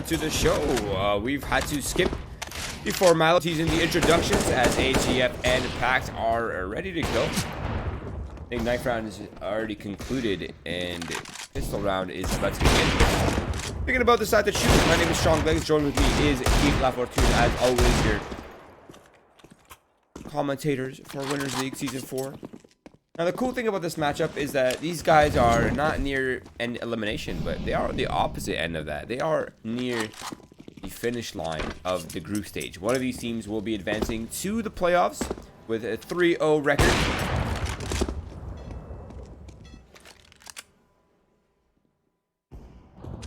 to the show. We've had to skip the formalities in the introductions as AGF and PACT are ready to go. I think ninth round is already concluded and pistol round is about to begin. Thinking about the side that shoots, my name is Sean Gleggs. Joining with me is Keith LaFortune, as always, your commentators for Winners League Season 4. Now, the cool thing about this matchup is that these guys are not near an elimination, but they are on the opposite end of that. They are near the finish line of the group stage. One of these teams will be advancing to the playoffs with a 3-0 record.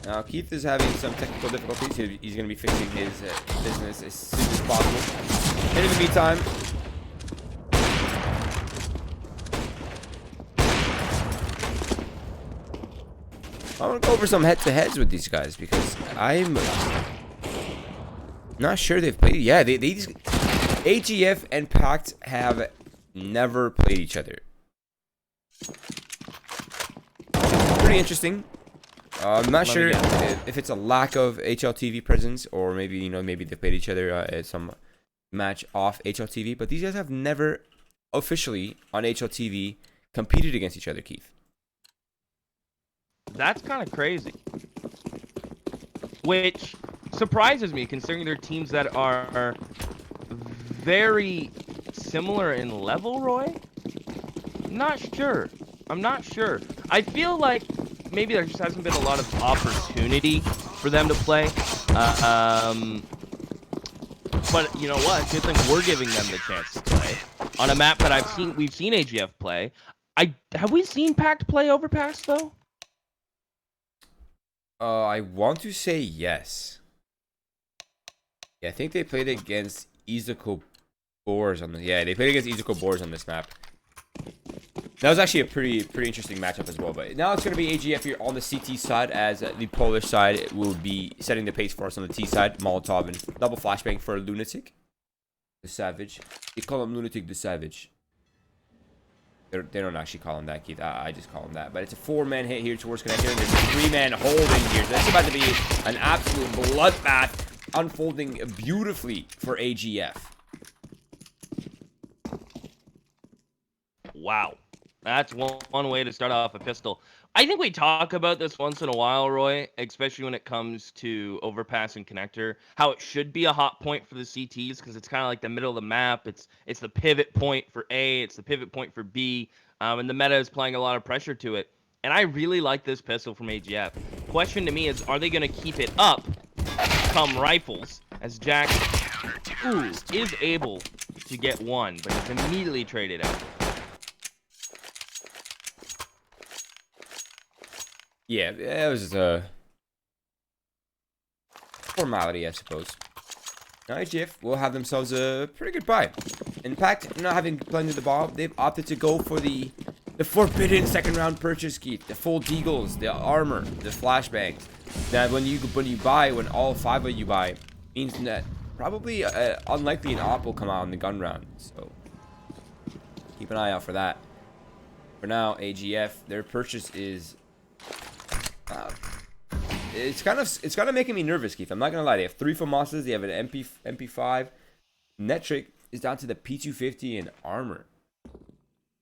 Now, Keith is having some technical difficulties. He's going to be fixing his business as soon as possible. And in the meantime, I want to go over some head-to-heads with these guys because I'm not sure they've played. Yeah, these AGF and PACT have never played each other. Pretty interesting. I'm not sure if it's a lack of HLTV presence or maybe, maybe they played each other at some match off HLTV. But these guys have never officially on HLTV competed against each other, Keith. That's kind of crazy. Which surprises me, considering they're teams that are very similar in level, Roy. I'm not sure. I feel like maybe there just hasn't been a lot of opportunity for them to play. But you know what? Good thing we're giving them the chance to play on a map that we've seen AGF play. Have we seen PACT play Overpass though? I want to say yes. Yeah, I think they played against Izuku Boars on the. Yeah, they played against Izuku Boars on this map. That was actually a pretty interesting matchup as well. But now it's going to be AGF here on the CT side, as the Polish side will be setting the pace for us on the T side. Molotov and double flashbang for Lunatic, the Savage. They call him Lunatic the Savage. They don't actually call him that, Keith. I just call him that. But it's a 4-man hit here towards connector, and there's a 3-man holding here. So that's about to be an absolute bloodbath unfolding beautifully for AGF. Wow. That's one way to start off a pistol. I think we talk about this once in a while, Roy, especially when it comes to overpass and connector, how it should be a hot point for the CTs because it's kind of like the middle of the map. It's the pivot point for A, it's the pivot point for B, and the meta is playing a lot of pressure to it. And I really like this pistol from AGF. Question to me is, are they going to keep it up come rifles, as Jack is able to get one, but is immediately traded out. Yeah, it was just a formality, I suppose. Now AGF will have themselves a pretty good buy. In fact, not having blended the ball, they've opted to go for the forbidden second round purchase, Keith. The full deagles, the armor, the flashbangs. That when all 5 of you buy, means that probably unlikely an op will come out in the gun round. So keep an eye out for that. For now, AGF, their purchase is. It's kind of making me nervous, Keith. I'm not gonna lie. They have 3 FAMASas. They have an MP5. Netric is down to the P250 and armor.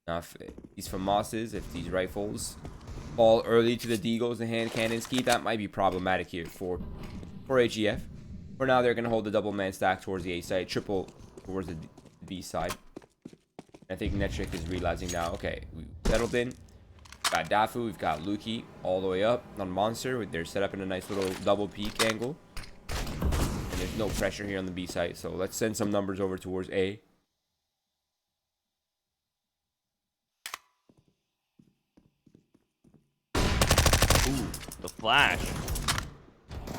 Now, if these FAMASas, if these rifles fall early to the deagles and hand cannons, Keith, that might be problematic here for AGF. For now, they're gonna hold the double man stack towards the A side, triple towards the B side. I think Netric is realizing now. Okay, we settled in. We've got Dafu, we've got Luki all the way up on Monster. They're set up in a nice little double peak angle. And there's no pressure here on the B side, so let's send some numbers over towards A. Ooh, the flash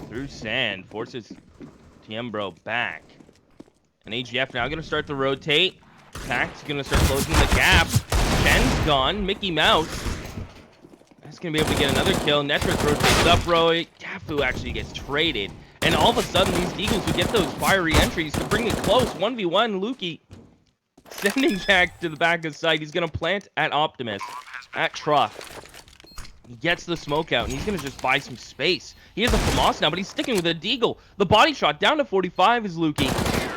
through sand forces Tiembro back. And AGF now going to start to rotate. PACT's going to start closing the gap. Ken's gone. Mickey Mouse. That's going to be able to get another kill. Netric rotates up, Roy. Dafu actually gets traded. And all of a sudden, these Deagles who get those fiery entries to bring it close. 1v1, Luki sending Jack to the back of the site. He's going to plant at Optimus, at Truck. He gets the smoke out, and he's going to just buy some space. He has a FAMAS now, but he's sticking with a deagle. The body shot down to 45 is Lukey.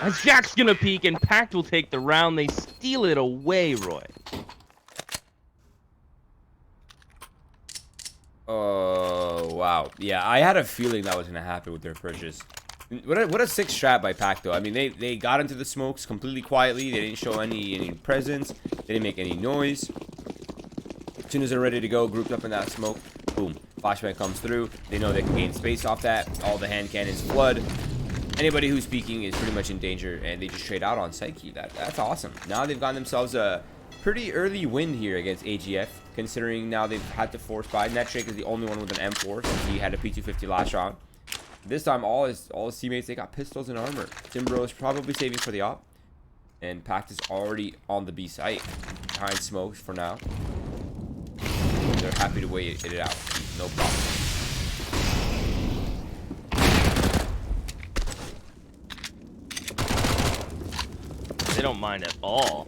As Jack's going to peek, and PACT will take the round. They steal it away, Roy. Oh, wow. Yeah, I had a feeling that was going to happen with their purchase. What a sick strat by PACT, though. I mean, they got into the smokes completely quietly. They didn't show any presence. They didn't make any noise. As soon as they're ready to go, grouped up in that smoke, boom. Flashbang comes through. They know they can gain space off that. All the hand cannons flood. Anybody who's peeking is pretty much in danger, and they just trade out on Psyche. That's awesome. Now they've gotten themselves a pretty early win here against AGF, considering now they've had to force buy. Netrick is the only one with an M4, since he had a P250 last round. This time, all his teammates, they got pistols and armor. Timbro is probably saving for the op, and PACT is already on the B site, behind smokes for now. They're happy to wait it out. No problem. They don't mind at all.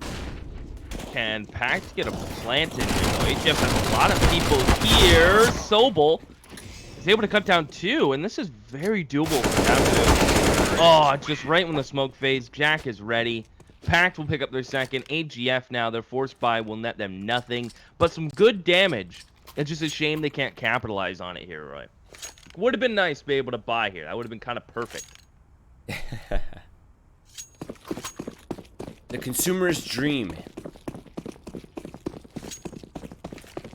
Can PACT get a plant in here? AGF has a lot of people here. Sobel is able to cut down 2, and this is very doable for them to. Oh, just right when the smoke fades, Jack is ready. PACT will pick up their second. AGF now, their force buy will net them nothing, but some good damage. It's just a shame they can't capitalize on it here, Roy. Would have been nice to be able to buy here. That would have been kind of perfect. The consumer's dream.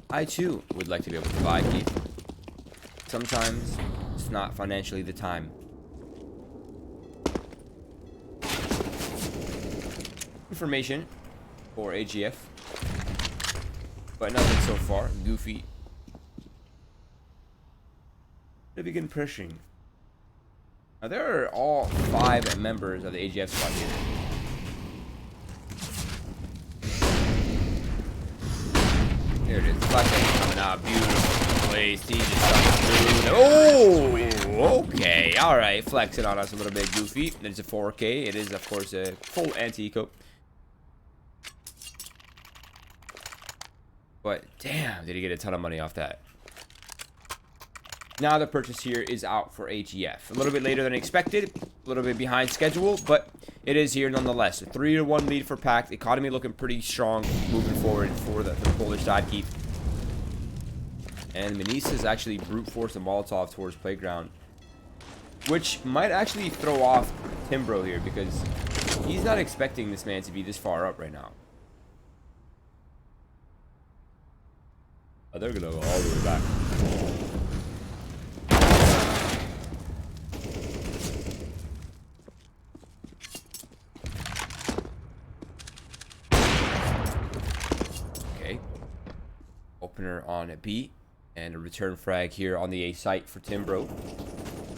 I too would like to be able to buy Keith. Sometimes it's not financially the time. Information for AGF, but nothing so far. Goofy. They begin pressuring. Now there are all 5 members of the AGF squad here. There it is. Flashbang coming out. Beautiful place. Siege is coming through. Oh, okay. All right. Flexing on us a little bit, Goofy. It's a 4K. It is, of course, a full anti-eco. But damn, did he get a ton of money off that. Now the purchase here is out for AGF. A little bit later than expected. A little bit behind schedule, but it is here nonetheless. A 3-1 lead for PACT. Economy looking pretty strong moving forward for the Polish side, Keith. And Manisa's actually brute forced a Molotov towards Playground, which might actually throw off Timbro here, because he's not expecting this man to be this far up right now. Oh, they're gonna go all the way back. Okay. Opener on a B, and a return frag here on the A site for Timbro.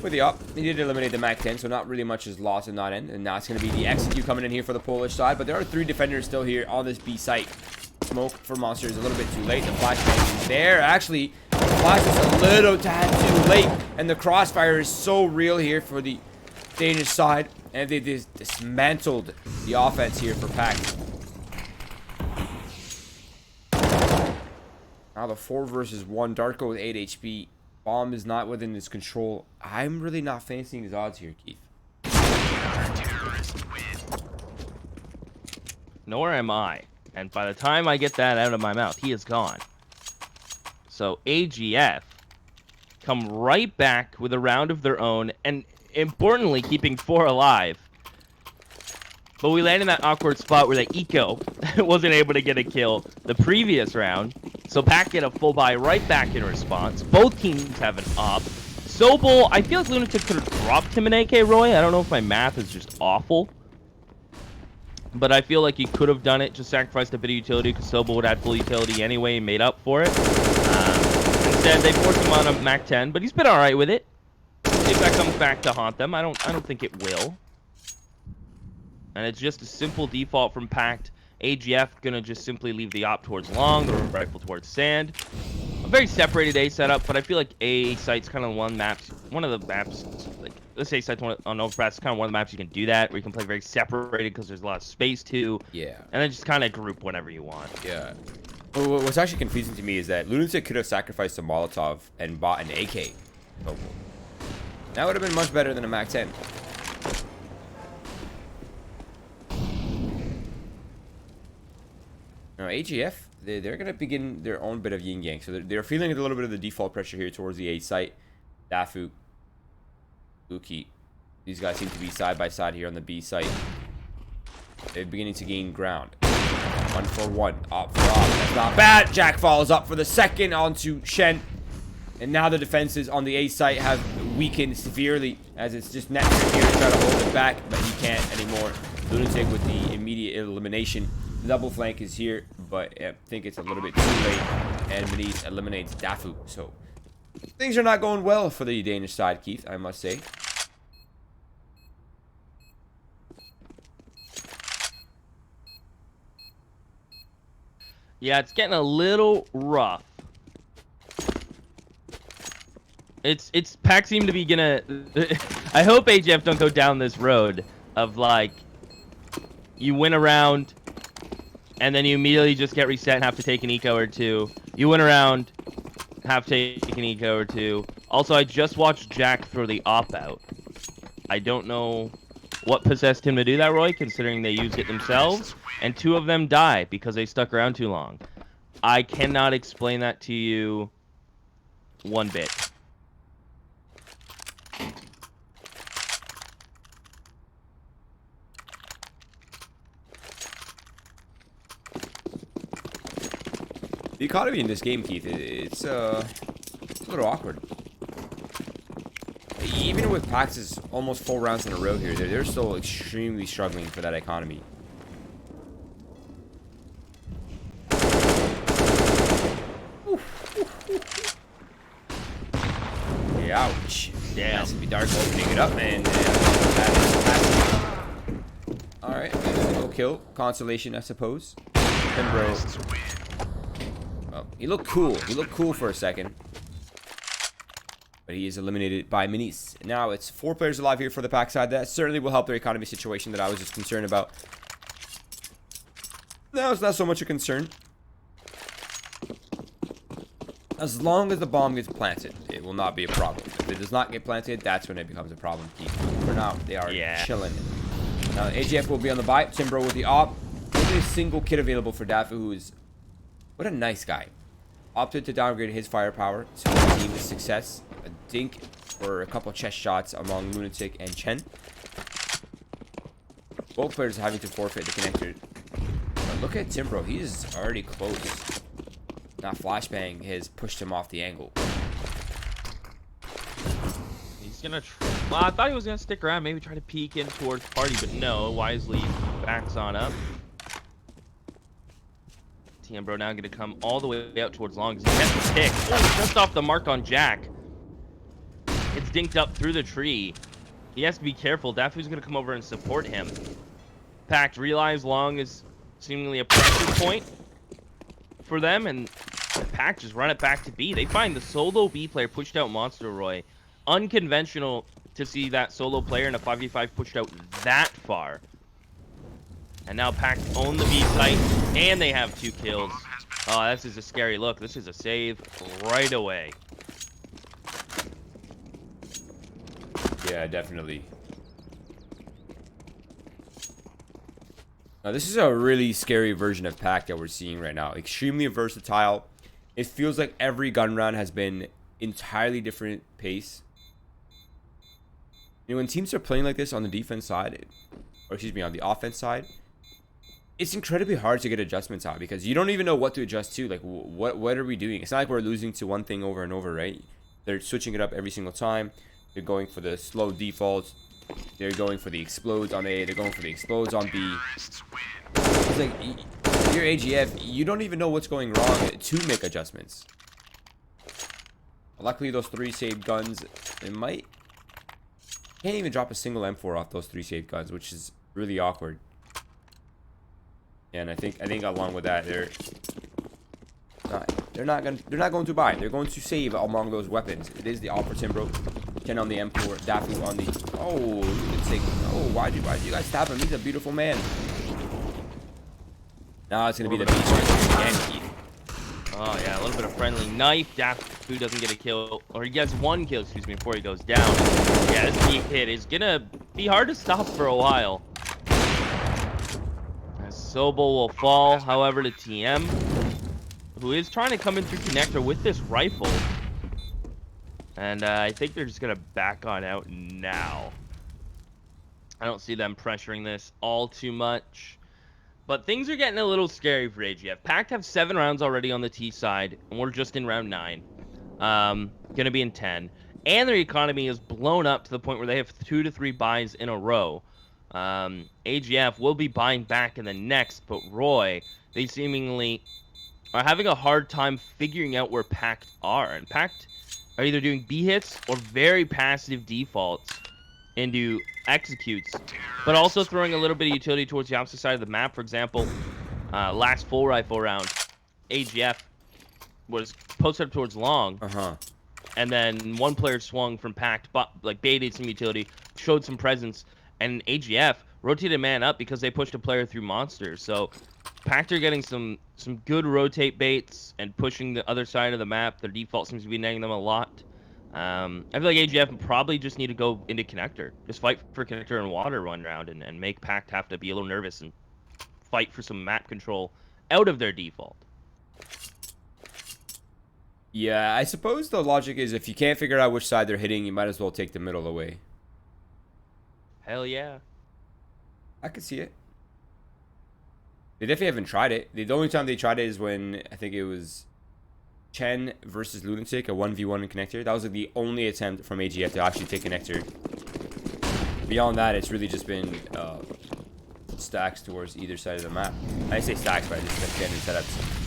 With the up, he did eliminate the MAC 10, so not really much is lost in that end. And now it's going to be the execute coming in here for the Polish side, but there are 3 defenders still here on this B site. Smoke for Monster is a little bit too late. The flashbang is there. Actually, the flash is a little tad too late, and the crossfire is so real here for the Danish side, and they just dismantled the offense here for PACT. Now the 4 versus 1. Darko with 8 HP. Bomb is not within his control. I'm really not fancying his odds here, Keith. Nor am I. And by the time I get that out of my mouth, he is gone. So AGF come right back with a round of their own, and importantly, keeping 4 alive. But we land in that awkward spot where the eco wasn't able to get a kill the previous round. So PACT get a full buy right back in response. Both teams have an op. Sobel, I feel like Lunatic could have dropped him an AK, Roy. I don't know if my math is just awful. But I feel like he could have done it, just sacrificed a bit of utility, because Sobel would have full utility anyway and made up for it. Instead, they forced him on a MAC 10, but he's been alright with it. If that comes back to haunt them, I don't think it will. And it's just a simple default from PACT. AGF gonna just simply leave the op towards long, or rifle towards sand. A very separated A setup, but I feel like A site's kind of one of the maps, like, let's say site's on Overpass, kind of one of the maps you can do that, where you can play very separated because there's a lot of space too. Yeah. And then just kind of group whenever you want. Yeah. What's actually confusing to me is that Lunatic could have sacrificed a Molotov and bought an AK. Oh, that would have been much better than a MAC-10. Now, AGF, they're going to begin their own bit of yin-yang. So they're feeling a little bit of the default pressure here towards the A site. Dafu, Uki. These guys seem to be side by side here on the B site. They're beginning to gain ground. 1 for 1. Op for op. That's not bad. Jack follows up for the second onto Shen. And now the defenses on the A site have weakened severely, as it's just Netflix here to try to hold it back, but he can't anymore. Lunatic with the immediate elimination. Double flank is here, but I think it's a little bit too late. And Maniz eliminates Dafu. So things are not going well for the Danish side, Keith, I must say. Yeah, it's getting a little rough. It's PACT seem to be gonna. I hope AGF don't go down this road of like you win a round and then you immediately just get reset and have to take an eco or two. You win a round, have to take an eco or two. Also, I just watched Jack throw the op out. I don't know what possessed him to do that, Roy, considering they used it themselves, and 2 of them die because they stuck around too long. I cannot explain that to you one bit. The economy in this game, Keith, it's a little awkward. Even with PACT's almost 4 rounds in a row here, they're still extremely struggling for that economy. Ouch. Damn. Has to be Dark opening it up, and alright, no kill. Consolation, I suppose. Pembro. Well, he looked cool. He looked cool for a second. But he is eliminated by Maniz. Now it's 4 players alive here for the PACT side. That certainly will help their economy situation that I was just concerned about. Now it's not so much a concern. As long as the bomb gets planted, it will not be a problem. If it does not get planted, that's when it becomes a problem. For now, they are chilling. Now, AGF will be on the buy. Timbro with the op. Only a single kit available for Dafu, who is... What a nice guy. Opted to downgrade his firepower to team with success. A dink for a couple chest shots among Lunatic and Chen. Both players having to forfeit the connector. But look at Timbro. He is already close. Now flashbang has pushed him off the angle. He's gonna. Well, I thought he was gonna stick around, maybe try to peek in towards party, but no. Wisely backs on up. Timbro now gonna come all the way out towards long. He gets the pick. Oh, just off the mark on Jack. It's dinked up through the tree. He has to be careful. Dafu's gonna come over and support him. PACT realize long is seemingly a pressure point for them, and PACT just run it back to B. They find the solo B player pushed out Monster Roy. Unconventional to see that solo player in a 5v5 pushed out that far. And now PACT own the B site, and they have 2 kills. Oh, this is a scary look. This is a save right away. Yeah, definitely. Now, this is a really scary version of PACT that we're seeing right now. Extremely versatile. It feels like every gun round has been entirely different pace. You know, when teams are playing like this on the defense side, or excuse me, on the offense side, it's incredibly hard to get adjustments out because you don't even know what to adjust to. Like, what are we doing? It's not like we're losing to one thing over and over, right? They're switching it up every single time. They're going for the slow defaults. They're going for the explodes on A. They're going for the explodes on B. It's like, you're AGF, you don't even know what's going wrong to make adjustments. Luckily, those 3 saved guns, it might... Can't even drop a single M4 off those 3 saved guns, which is really awkward. And I think along with that, they're not going to buy. They're going to save among those weapons. It is the Alpha Timbro. Ken on the M4, Dafu on the... Oh, why do you guys stab him? He's a beautiful man. Now it's going to be the beach again, Keith. Oh, yeah, a little bit of friendly knife. Dafu doesn't get a kill, or he gets 1 kill, excuse me, before he goes down. Yeah, this deep hit is gonna be hard to stop for a while. As Sobel will fall, however, to TM, who is trying to come in through connector with this rifle. And I think they're just gonna back on out now. I don't see them pressuring this all too much. But things are getting a little scary for AGF. PACT have 7 rounds already on the T side, and we're just in round 9. Gonna be in 10. And their economy is blown up to the point where they have 2 to 3 buys in a row. AGF will be buying back in the next, but Roy, they seemingly are having a hard time figuring out where PACT are. And PACT are either doing B hits or very passive defaults into executes, but also throwing a little bit of utility towards the opposite side of the map. For example, last full rifle round, AGF was posted up towards long, and then one player swung from PACT, like baited some utility, showed some presence, and AGF rotated a man up because they pushed a player through monsters. So PACT are getting some good rotate baits and pushing the other side of the map. Their default seems to be netting them a lot. I feel like AGF probably just need to go into connector. Just fight for connector and water one round and make PACT have to be a little nervous and fight for some map control out of their default. Yeah, I suppose the logic is if you can't figure out which side they're hitting, you might as well take the middle away. Hell yeah. I could see it. They definitely haven't tried it. The only time they tried it is when I think it was Chen versus Lunatic, a 1v1 in connector. That was like the only attempt from AGF to actually take connector. Beyond that, it's really just been stacks towards either side of the map. I say stacks, but I just getting setups.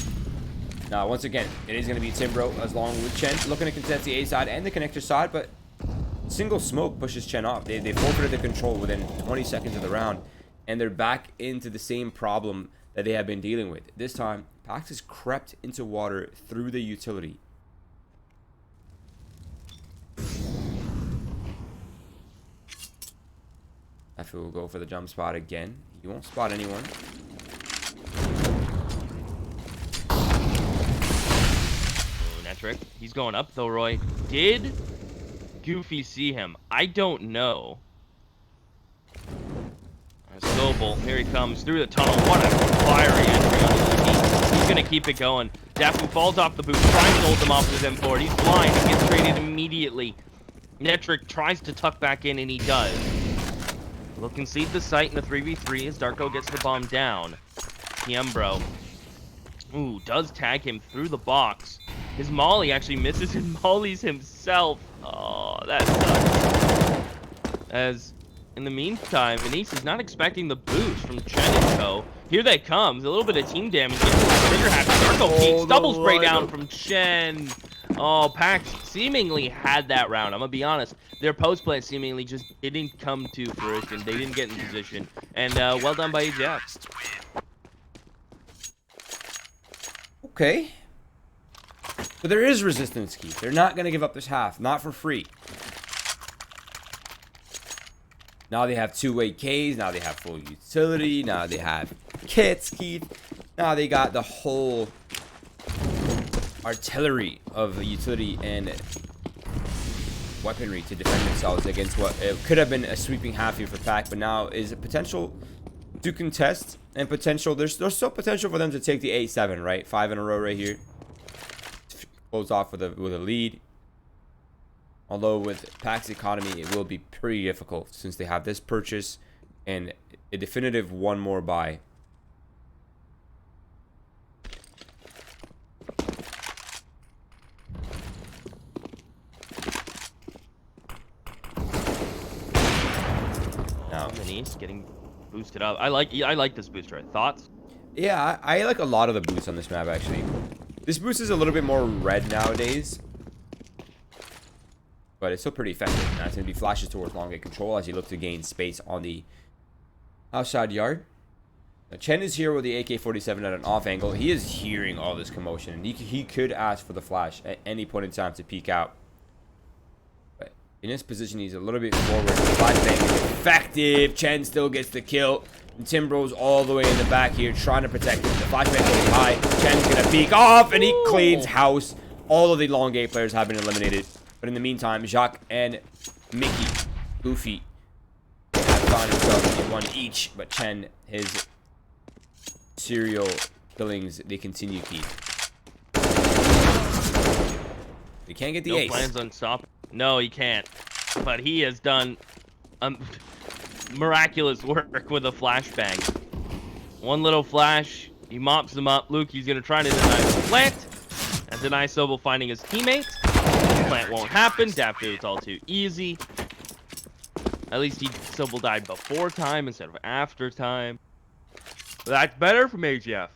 Now, once again, it is going to be Timbro as long with Chen looking to contest the A side and the connector side, but single smoke pushes Chen off. They forfeited the control within 20 seconds of the round, and they're back into the same problem that they have been dealing with. This time, PACT has crept into water through the utility. Afu will go for the jump spot again. He won't spot anyone. Netric, he's going up though, Roy. Did Goofy see him? I don't know. Sobel, here he comes through the tunnel. What a fiery entry on the team. He's going to keep it going. Dafu falls off the boot, tries to hold him off with his M4. He's blind. He gets traded immediately. Netric tries to tuck back in, and he does. Will concede the site in the 3v3 as Darko gets the bomb down. Tiembro. Ooh, does tag him through the box. His molly actually misses and mollies himself. Oh, that sucks. As in the meantime, Venice is not expecting the boost from Chen and Co. Here they comes. A little bit of team damage. Trigger happy. Darko peeks. Double spray down from Chen. Oh, PACT seemingly had that round. I'm going to be honest. Their post-play seemingly just didn't come to fruition. They didn't get in position. And well done by AGF. Okay. But there is resistance, Keith. They're not going to give up this half. Not for free. Now they have two-way Ks. Now they have full utility. Now they have kits, Keith. Now they got the whole artillery of utility and weaponry to defend themselves against what it could have been a sweeping half here for PACT, but now is a potential to contest and potential. There's still potential for them to take the 8-7, right? 5 in a row right here. Close off with a lead. Although with PACT's economy, it will be pretty difficult since they have this purchase and a definitive one more buy. Now, Venice getting boosted up. I like this booster. Thoughts? Yeah, I like a lot of the boosts on this map actually. This boost is a little bit more red nowadays, but it's still pretty effective. Now it's going to be flashes towards long gate control as you look to gain space on the outside yard. Now, Chen is here with the AK-47 at an off angle. He is hearing all this commotion, and he could ask for the flash at any point in time to peek out. But in his position, he's a little bit forward. The flashbang is effective. Chen still gets the kill. Timbro's all the way in the back here, trying to protect him. The flashbang goes high. Chen's gonna peek off, and he cleans house. All of the long gate players have been eliminated. But in the meantime, Jacques and Mickey, Goofy, have found themselves in 1 each. But Chen, his serial killings, they continue, Keith. He can't get the ace. No plans on stopping. No, he can't. But he has done miraculous work with a flashbang. One little flash, he mops them up. Luke, he's gonna try to deny the plant. And deny Sobel finding his teammates. The plant won't happen. Daft it's all too easy. At least Sobel died before time instead of after time. That's better from AGF.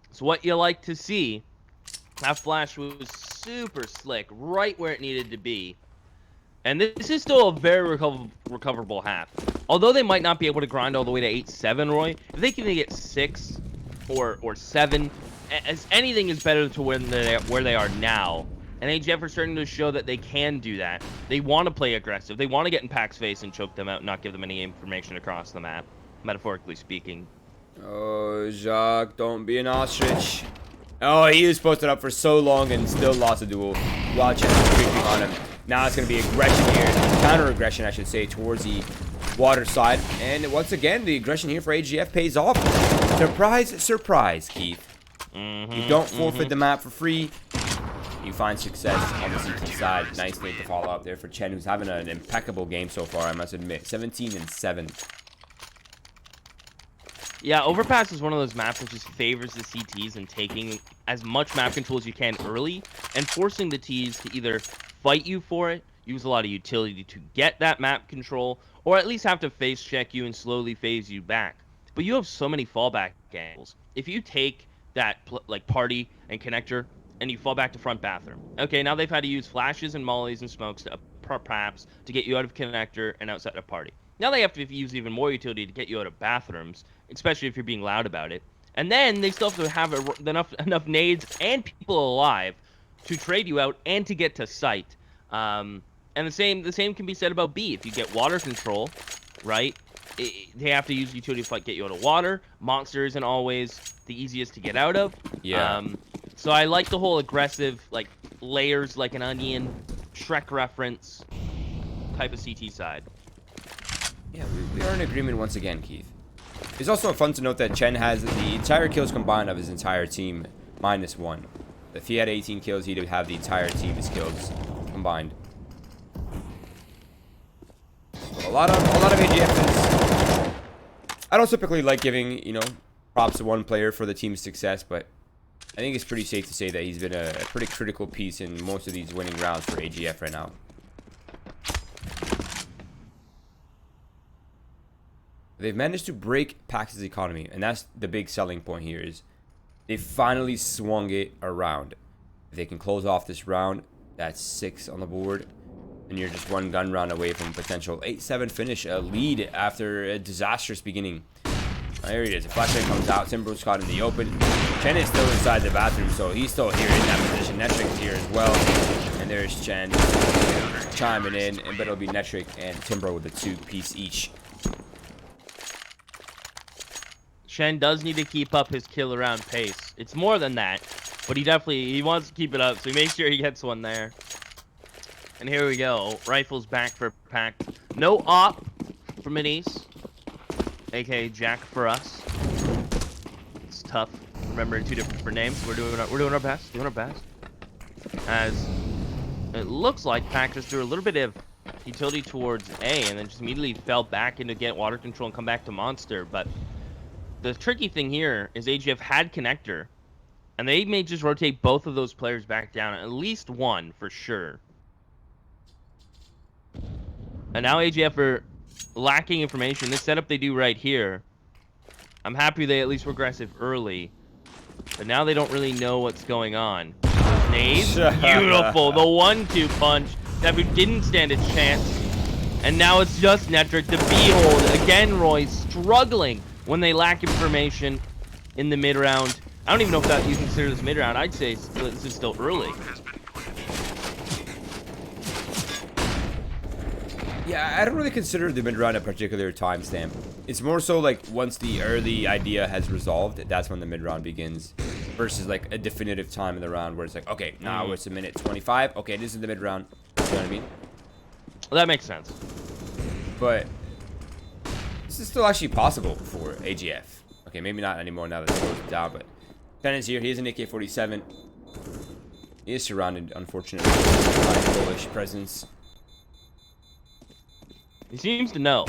It's what you like to see. That flash was super slick, right where it needed to be. And this is still a very recoverable half. Although they might not be able to grind all the way to 8-7, Roy, if they can get 6 or 7, as anything is better to where they are now. And AGF are starting to show that they can do that. They want to play aggressive. They want to get in PACT's face and choke them out and not give them any information across the map, metaphorically speaking. Oh, Jacques, don't be an ostrich. Oh, he was posted up for so long and still lost a duel. While Chen is creeping on him. Now it's going to be aggression here. Counter-aggression, I should say, towards the water side. And once again, the aggression here for AGF pays off. Surprise, surprise, Keith. You don't forfeit the map for free. You find success on the CT side. Nice name to follow up there for Chen, who's having an impeccable game so far, I must admit. 17-7. Yeah, Overpass is one of those maps that just favors the CTs and taking as much map control as you can early and forcing the Ts to either fight you for it, use a lot of utility to get that map control, or at least have to face check you and slowly phase you back. But you have so many fallback angles. If you take that like party and connector and you fall back to front bathroom, okay, now they've had to use flashes and mollies and smokes to perhaps to get you out of connector and outside of party. Now they have to use even more utility to get you out of bathrooms, especially if you're being loud about it. And then they still have to have enough nades and people alive to trade you out and to get to site. And the same can be said about B. If you get water control, right? They have to use utility to get you out of water. Monster isn't always the easiest to get out of. Yeah. So I like the whole aggressive, like layers like an onion, Shrek reference type of CT side. Yeah, we are in agreement once again, Keith. It's also fun to note that Chen has the entire kills combined of his entire team -1. If he had 18 kills, he'd have the entire team's kills combined. So a lot of AGFs. I don't typically like giving, props to one player for the team's success, but I think it's pretty safe to say that he's been a pretty critical piece in most of these winning rounds for AGF right now. They've managed to break PACT's economy, and that's the big selling point here is they finally swung it around. If they can close off this round, that's 6 on the board, and you're just one gun round away from a potential 8-7 finish, a lead after a disastrous beginning. There he is. The flashlight comes out. Timbro's caught in the open. Chen is still inside the bathroom, so he's still here in that position. Netrik's here as well, and there's Chen chiming in, but it'll be Netrik and Timbro with a 2-piece each. Chen does need to keep up his kill around pace. It's more than that, but he wants to keep it up, so he makes sure he gets one there. And here we go. Rifles back for PACT. No op for Minis, aka Jack for us. It's tough remembering 2 different names. We're doing our best. As it looks like PACT just threw a little bit of utility towards A, and then just immediately fell back into get water control and come back to Monster, but. The tricky thing here is AGF had connector, and they may just rotate both of those players back down, at least one for sure. And now AGF are lacking information. This setup they do right here, I'm happy they at least were aggressive early, but now they don't really know what's going on. Those nades, beautiful. The 1-2 punch that didn't stand a chance, and now it's just Netrik to behold. Again, Roy struggling. When they lack information in the mid-round. I don't even know if that you consider this mid-round. I'd say this is still early. Yeah, I don't really consider the mid-round a particular timestamp. It's more so like once the early idea has resolved, that's when the mid-round begins. Versus like a definitive time in the round where it's like, okay, now it's a minute 25. Okay, this is the mid-round. You know what I mean? Well, that makes sense. But this is still actually possible for AGF. Okay, maybe not anymore now that it's closed down, but Pen is here. He has an AK-47. He is surrounded, unfortunately, by a bullish presence. He seems to know.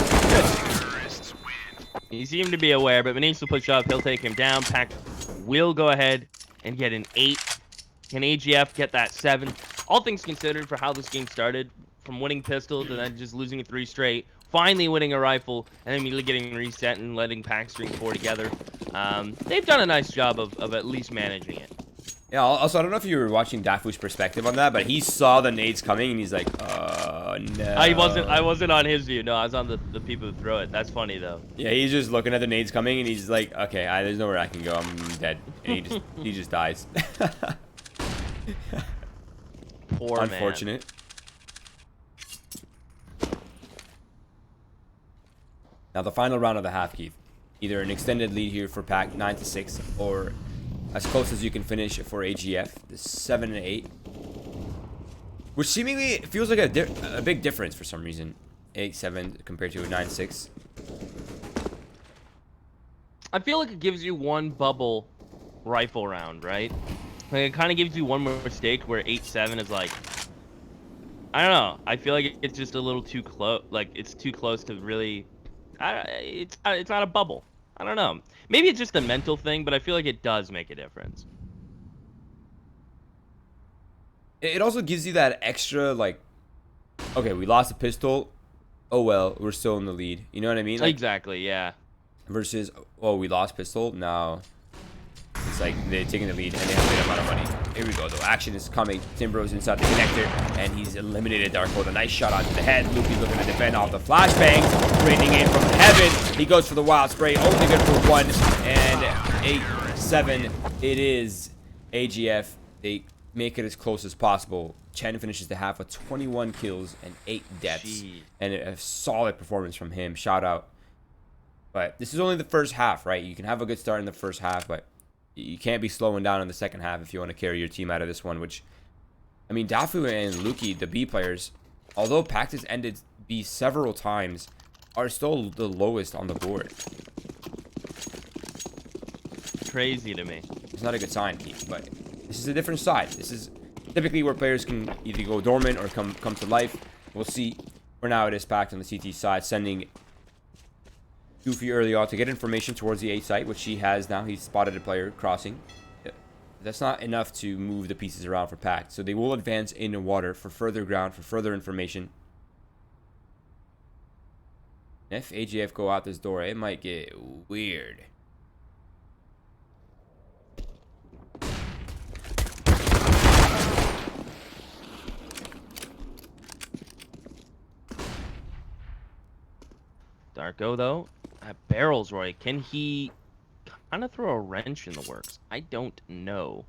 He seemed to be aware, but needs to push up. He'll take him down. PACT will go ahead and get an 8. Can AGF get that 7? All things considered for how this game started, from winning pistol to then just losing 3 straight, finally winning a rifle, and then immediately getting reset and letting PACT string 4 together. They've done a nice job of at least managing it. Yeah, also, I don't know if you were watching Dafu's perspective on that, but he saw the nades coming, and he's like, no. I wasn't on his view. No, I was on the people who throw it. That's funny, though. Yeah, he's just looking at the nades coming, and he's like, okay, there's nowhere I can go. I'm dead. And he just dies. Poor Unfortunate. Man. Now, the final round of the half, Keith. Either an extended lead here for PACT, 9-6, or as close as you can finish for AGF, the 7-8. Which seemingly feels like a big difference for some reason. 8-7 compared to a 9-6. I feel like it gives you one bubble rifle round, right? Like it kind of gives you one more mistake where 8-7 is like, I don't know. I feel like it's just a little too close. Like it's too close to really. It's not a bubble. I don't know. Maybe it's just a mental thing, but I feel like it does make a difference. It also gives you that extra, like, okay, we lost a pistol. Oh, well, we're still in the lead. You know what I mean? Like, exactly, yeah. Versus, oh, we lost pistol. Now, it's like they're taking the lead and they have a big amount of money. Here we go, though. Action is coming. Timbro's inside the connector, and he's eliminated Darko with a nice shot onto the head. Luki's looking to defend off the flashbangs. Raining in from heaven. He goes for the wild spray. Only good for 1. And 8-7. It is AGF. They make it as close as possible. Chen finishes the half with 21 kills and 8 deaths. Jeez. And a solid performance from him. Shout out. But this is only the first half, right? You can have a good start in the first half, but you can't be slowing down in the second half if you want to carry your team out of this one, which, I mean, Dafu and Luki, the B players, although PACT has ended B several times, are still the lowest on the board. Crazy to me. It's not a good sign, Keith, but this is a different side. This is typically where players can either go dormant or come to life. We'll see. For now, it is PACT on the CT side, sending Goofy early on to get information towards the A site, which he has now. He's spotted a player crossing. That's not enough to move the pieces around for PACT, so they will advance into water for further ground, for further information. If AGF go out this door, it might get weird. Darko, though, at barrels, Roy, can he kind of throw a wrench in the works? I don't know.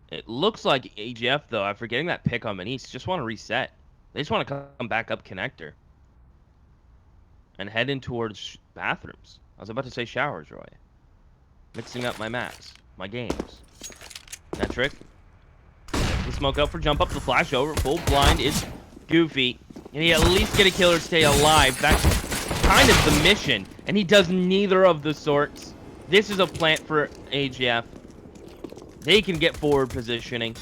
It looks like AGF, though, after getting that pick on Manise, just want to reset. They just want to come back up connector and head in towards bathrooms. I was about to say showers, Roy. Mixing up my maps, my games. That trick. The smoke up for jump up, the flash over, full blind is Goofy. And he at least get a kill or stay alive. That's kind of the mission. And he does neither of the sorts. This is a plant for AGF. They can get forward positioning.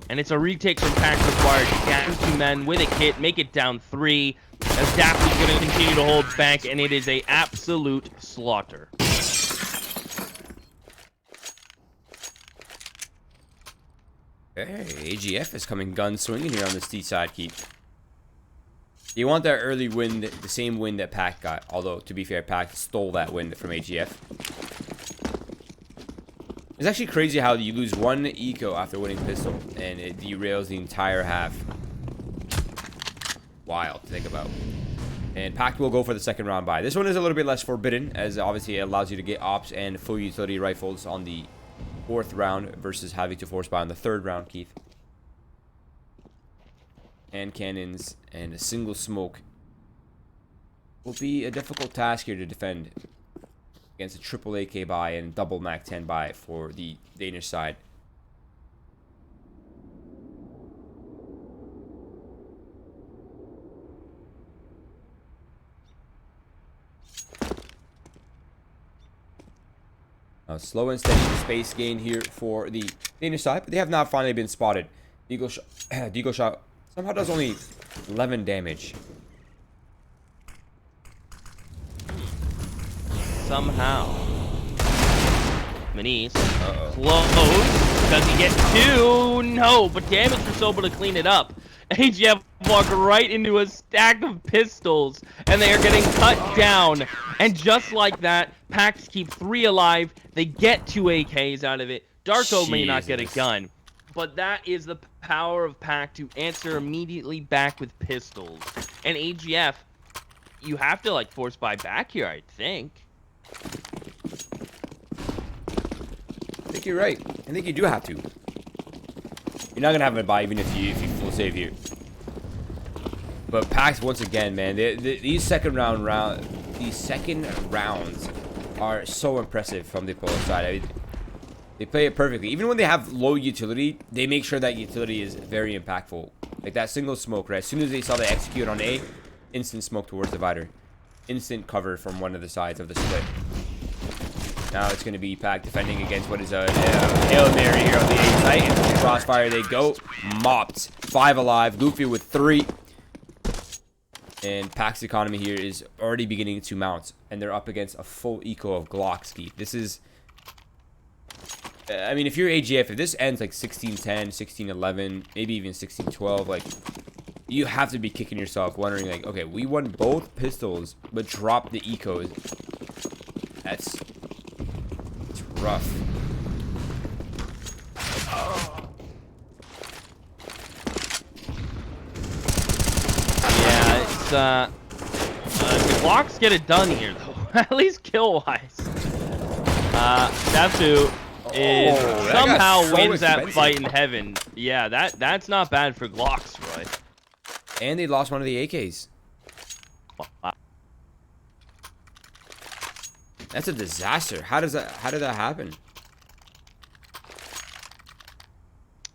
And it's a retake from PACT required. Down 2 men with a kit. Make it down 3. As Daft is going to continue to hold back. And it is a absolute slaughter. Hey, AGF is coming gun swinging here on the Seaside, Keith. You want that early win, the same win that PACT got. Although, to be fair, PACT stole that win from AGF. It's actually crazy how you lose 1 eco after winning pistol, and it derails the entire half. Wild to think about. And PACT will go for the second round buy. This one is a little bit less forbidden, as obviously it allows you to get ops and full utility rifles on the 4th round versus having to force buy on the 3rd round, Keith. hand cannons, and a single smoke will be a difficult task here to defend against a triple AK buy and double Mac 10 buy for the Danish side. Slow and steady space gain here for the Danish side, but they have not finally been spotted. Deagle shot somehow does only 11 damage. Somehow. Manice. Close. Does he get two? No, but damage for Sobel to clean it up. AGF walk right into a stack of pistols, and they are getting cut down. And just like that, PACT keep 3 alive. They get 2 AKs out of it. Darko may not get a gun, but that is the power of PACT to answer immediately back with pistols. And AGF, you have to like force buy back here, I think. I think you're right. I think you do have to. You're not gonna have a buy even if you full save here. But PACT once again, man, these second rounds are so impressive from the opponent side. I mean, they play it perfectly. Even when they have low utility, they make sure that utility is very impactful. Like that single smoke, right? As soon as they saw they execute on A, instant smoke towards divider. Instant cover from one of the sides of the split. Now it's going to be PACT defending against what is a Hail Mary here on the A site. Into the crossfire they go. Mopped. 5 alive. Goofy with 3. And PACT's economy here is already beginning to mount. And they're up against a full eco of Glockski. This is... I mean, if you're AGF, if this ends like 16-10, 16-11, maybe even 16-12, like... You have to be kicking yourself, wondering like, okay, we won both pistols, but dropped the ecos. It's rough. Yeah, it's the Glocks get it done here though. At least kill wise. Dafu is somehow so wins expensive. that fight in heaven. Yeah, that's not bad for Glocks, Roy. And they lost one of the AKs. That's a disaster. How did that happen?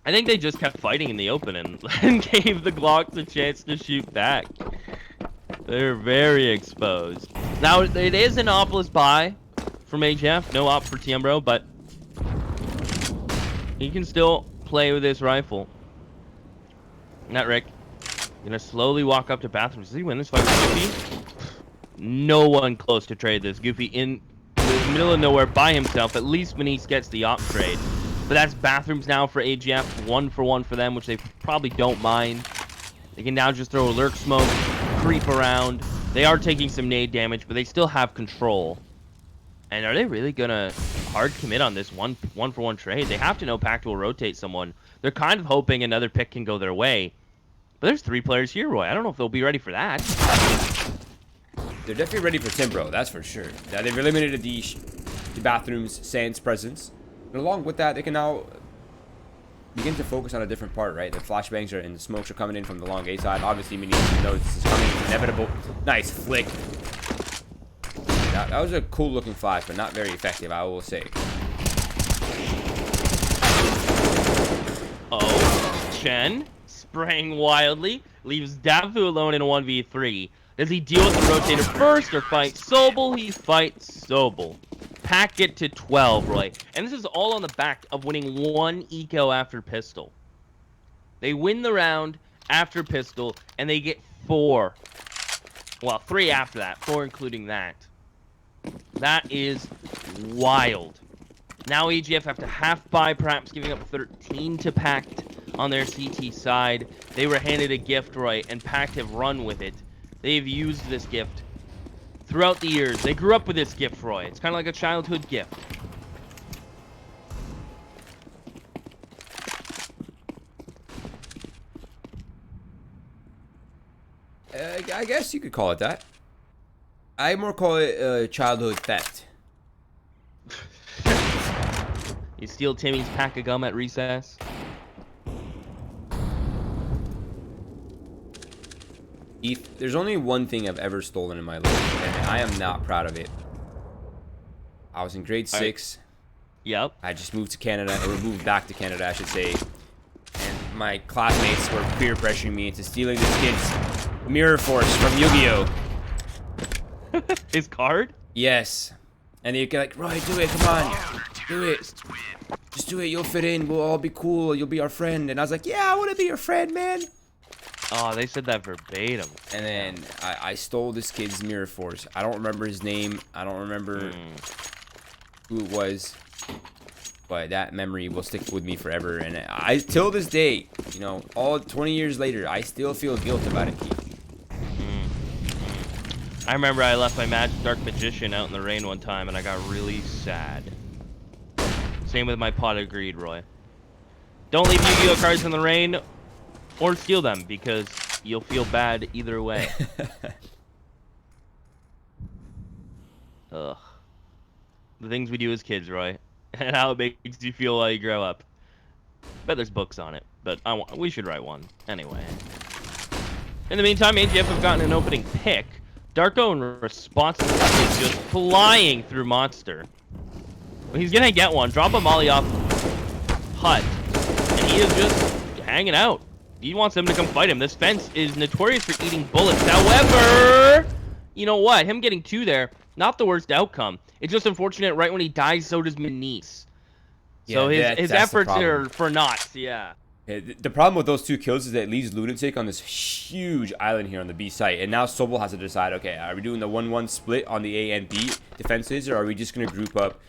I think they just kept fighting in the open and gave the Glocks a chance to shoot back. They're very exposed. Now, it is an opless buy from AGF. No op for Tiembro, but he can still play with this rifle. Not Rick. Gonna slowly walk up to bathrooms. Does he win this fight with Goofy? No one close to trade this. Goofy in the middle of nowhere by himself. At least Manice gets the op trade. But that's bathrooms now for AGF. 1-for-1 for them, which they probably don't mind. They can now just throw a lurk smoke, creep around. They are taking some nade damage, but they still have control. And are they really gonna hard commit on this one-for-one trade? They have to know PACT will rotate someone. They're kind of hoping another pick can go their way. But there's 3 players here, Roy. I don't know if they'll be ready for that. They're definitely ready for Timbro, that's for sure. Now they've eliminated the bathrooms Sans presence. And along with that, they can now begin to focus on a different part, right? The flashbangs and the smokes are coming in from the long A side. Obviously, Mini knows this is coming. It's inevitable. Nice flick. That was a cool looking flash, but not very effective, I will say. Oh, Chen spraying wildly, leaves Dafu alone in a 1v3. Does he deal with the rotator first or fight Sobel? He fights Sobel. PACT get to 12, Roy. And this is all on the back of winning 1 eco after pistol. They win the round after pistol, and they get 4. Well, 3 after that, 4 including that. That is wild. Now AGF have to half buy, perhaps giving up 13 to PACT on their CT side. They were handed a gift, Roy, and PACT have run with it. They've used this gift throughout the years. They grew up with this gift, Roy. It's kind of like a childhood gift. I guess you could call it that. I more call it childhood theft. You steal Timmy's pack of gum at recess. There's only one thing I've ever stolen in my life, and I am not proud of it. I was in grade 6. Yep. I just moved to Canada, or moved back to Canada, I should say. And my classmates were peer pressuring me into stealing this kid's Mirror Force from Yu-Gi-Oh! His card? Yes. And they'd get like, Roy, do it, come on. Do it. Just do it, you'll fit in, we'll all be cool, you'll be our friend. And I was like, yeah, I want to be your friend, man. Oh, they said that verbatim. And then I stole this kid's Mirror Force. I don't remember his name. I don't remember who it was. But that memory will stick with me forever. And I, till this day, you know, all 20 years later, I still feel guilt about it, Keith. I remember I left my Dark Magician out in the rain one time, and I got really sad. Same with my Pot of Greed, Roy. Don't leave Yu-Gi-Oh cards in the rain, or steal them, because you'll feel bad either way. Ugh. The things we do as kids, Roy, and how it makes you feel while you grow up. Bet there's books on it, but we should write one. Anyway. In the meantime, AGF have gotten an opening pick. Darko in response is just flying through Monster. Well, he's gonna get one. Drop a molly off Hut. And he is just hanging out. He wants him to come fight him. This fence is notorious for eating bullets. However, you know what? Him getting 2 there, not the worst outcome. It's just unfortunate right when he dies, so does Manise. So his efforts are for naught, yeah. The problem with those 2 kills is that it leaves Lunatic on this huge island here on the B site. And now Sobel has to decide, okay, are we doing the 1-1 split on the A and B defenses, or are we just going to group up,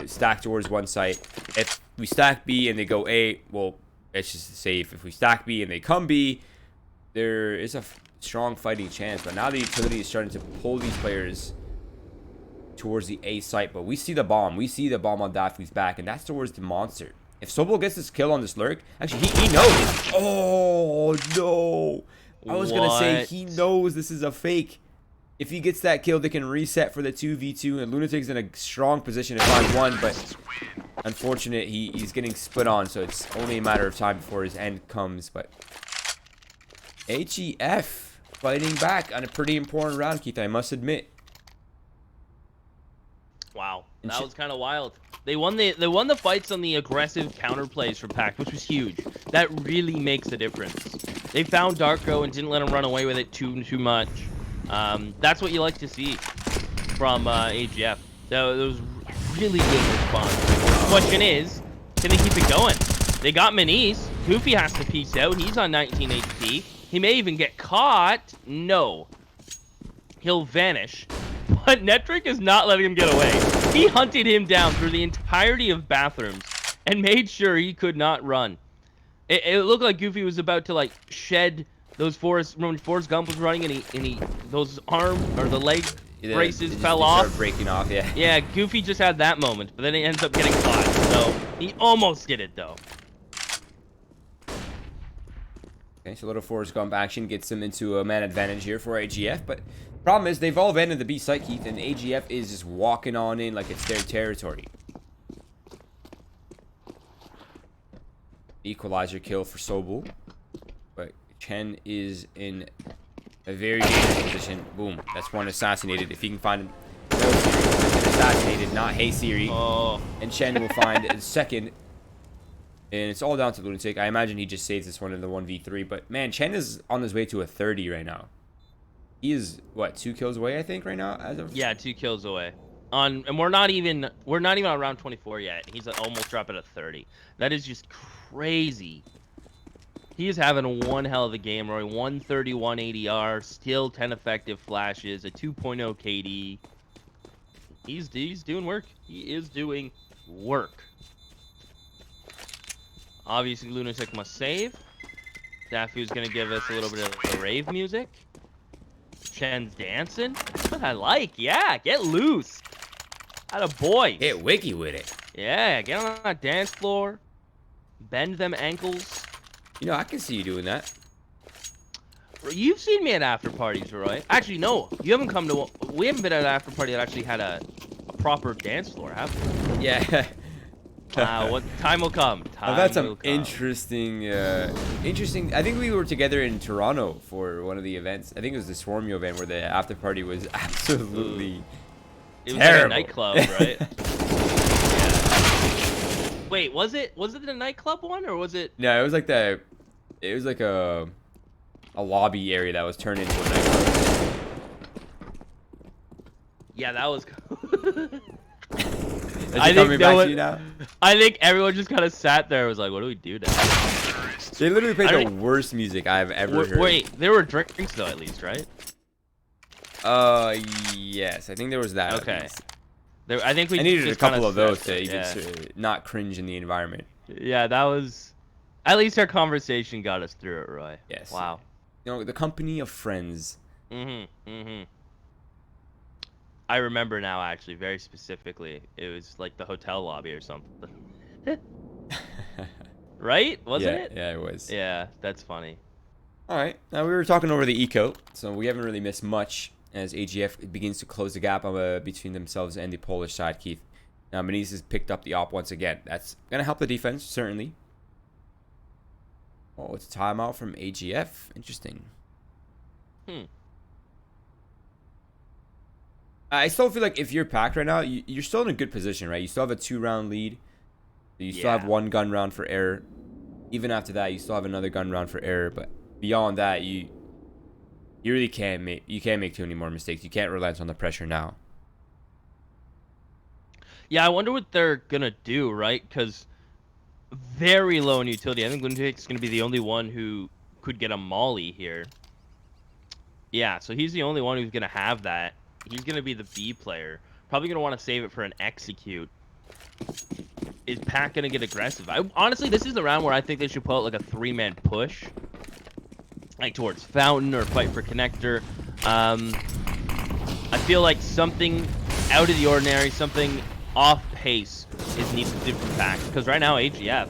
stack towards one site? If we stack B and they go A, well, it's just safe. If we stack B and they come B, there is a strong fighting chance. But now the utility is starting to pull these players towards the A site. But we see the bomb. We see the bomb on Daffy's back, and that's towards the Monster. If Sobel gets this kill on this lurk, actually, he knows. Oh, no. I was going to say he knows this is a fake. If he gets that kill, they can reset for the 2v2, and Lunatic's in a strong position to find one, but unfortunate, he's getting split on, so it's only a matter of time before his end comes. But AGF fighting back on a pretty important round, Keith, I must admit. Wow, that was kind of wild. They won the fights on the aggressive counterplays from PACT, which was huge. That really makes a difference. They found Darko and didn't let him run away with it too much. That's what you like to see from AGF. That was really good response. The question is, can they keep it going? They got Manise. Goofy has to peace out. He's on 19 HP. He may even get caught. No. He'll vanish. But Netric is not letting him get away. He hunted him down through the entirety of bathrooms and made sure he could not run. It looked like Goofy was about to like shed those when Forrest Gump was running and he those arm or the leg braces fell off. Breaking off, yeah. Yeah, Goofy just had that moment, but then he ends up getting caught. So he almost did it though. Okay, so a little Forrest Gump action gets them into a man advantage here for AGF, but problem is they've all abandoned the B site, Keith, and AGF is just walking on in like it's their territory. Equalizer kill for Sobel, but Chen is in a very dangerous position. Boom, that's one assassinated. If he can find him, assassinated, not Hey Siri. Oh. And Chen will find a second. And it's all down to Lunatic. I imagine he just saves this one in the 1v3. But man, Chen is on his way to a 30 right now. He is what, 2 kills away, I think, right now. Yeah, 2 kills away. And we're not even on round 24 yet. He's almost dropping at 30. That is just crazy. He is having one hell of a game, Roy. 131 ADR, still 10 effective flashes, a 2.0 KD. He's doing work. He is doing work. Obviously, Lunatic must save. Daffy's gonna give us a little bit of the rave music. Chen's dancing. That's what I like. Yeah, get loose. Atta boy. Get wiki with it. Yeah, get on that dance floor. Bend them ankles. You know, I can see you doing that. You've seen me at after parties, Roy. Actually, no. You haven't come to. We haven't been at an after party that actually had a proper dance floor, have we? Yeah. What time will come. I've had some interesting. I think we were together in Toronto for one of the events. I think it was the Swarmio event where the after party was absolutely it was terrible. Like a nightclub, right? Yeah. Wait, was it the nightclub one or was it? No, it was like a lobby area that was turned into a nightclub. Yeah, that was. I think everyone just kind of sat there and was like, what do we do now? They literally played the worst music I've ever heard. Wait, there were drinks though, at least, right? Yes, I think there was that. Okay. I think we needed just a couple of those to even not cringe in the environment. Yeah, that was. At least our conversation got us through it, Roy. Yes. Wow. You know, the company of friends. I remember now, actually, very specifically. It was like the hotel lobby or something. Right? Wasn't it? Yeah, it was. Yeah, that's funny. All right. Now, we were talking over the eco, so we haven't really missed much as AGF begins to close the gap between themselves and the Polish side, Keith. Now, Maniz has picked up the op once again. That's going to help the defense, certainly. Oh, it's a timeout from AGF. Interesting. I still feel like if you're PACT right now, you're still in a good position, right? You still have a 2-round lead. You still have 1 gun round for error. Even after that, you still have another gun round for error. But beyond that, you really can't make too many more mistakes. You can't relent on the pressure now. Yeah, I wonder what they're gonna do, right? Because very low in utility. I think Lunatic's gonna be the only one who could get a molly here. Yeah, so he's the only one who's gonna have that. He's going to be the B player. Probably going to want to save it for an execute. Is PACT going to get aggressive? Honestly, this is the round where I think they should put out like a 3-man push. Like towards Fountain or fight for connector. I feel like something out of the ordinary, something off pace is needed to do from PACT. Because right now, AGF,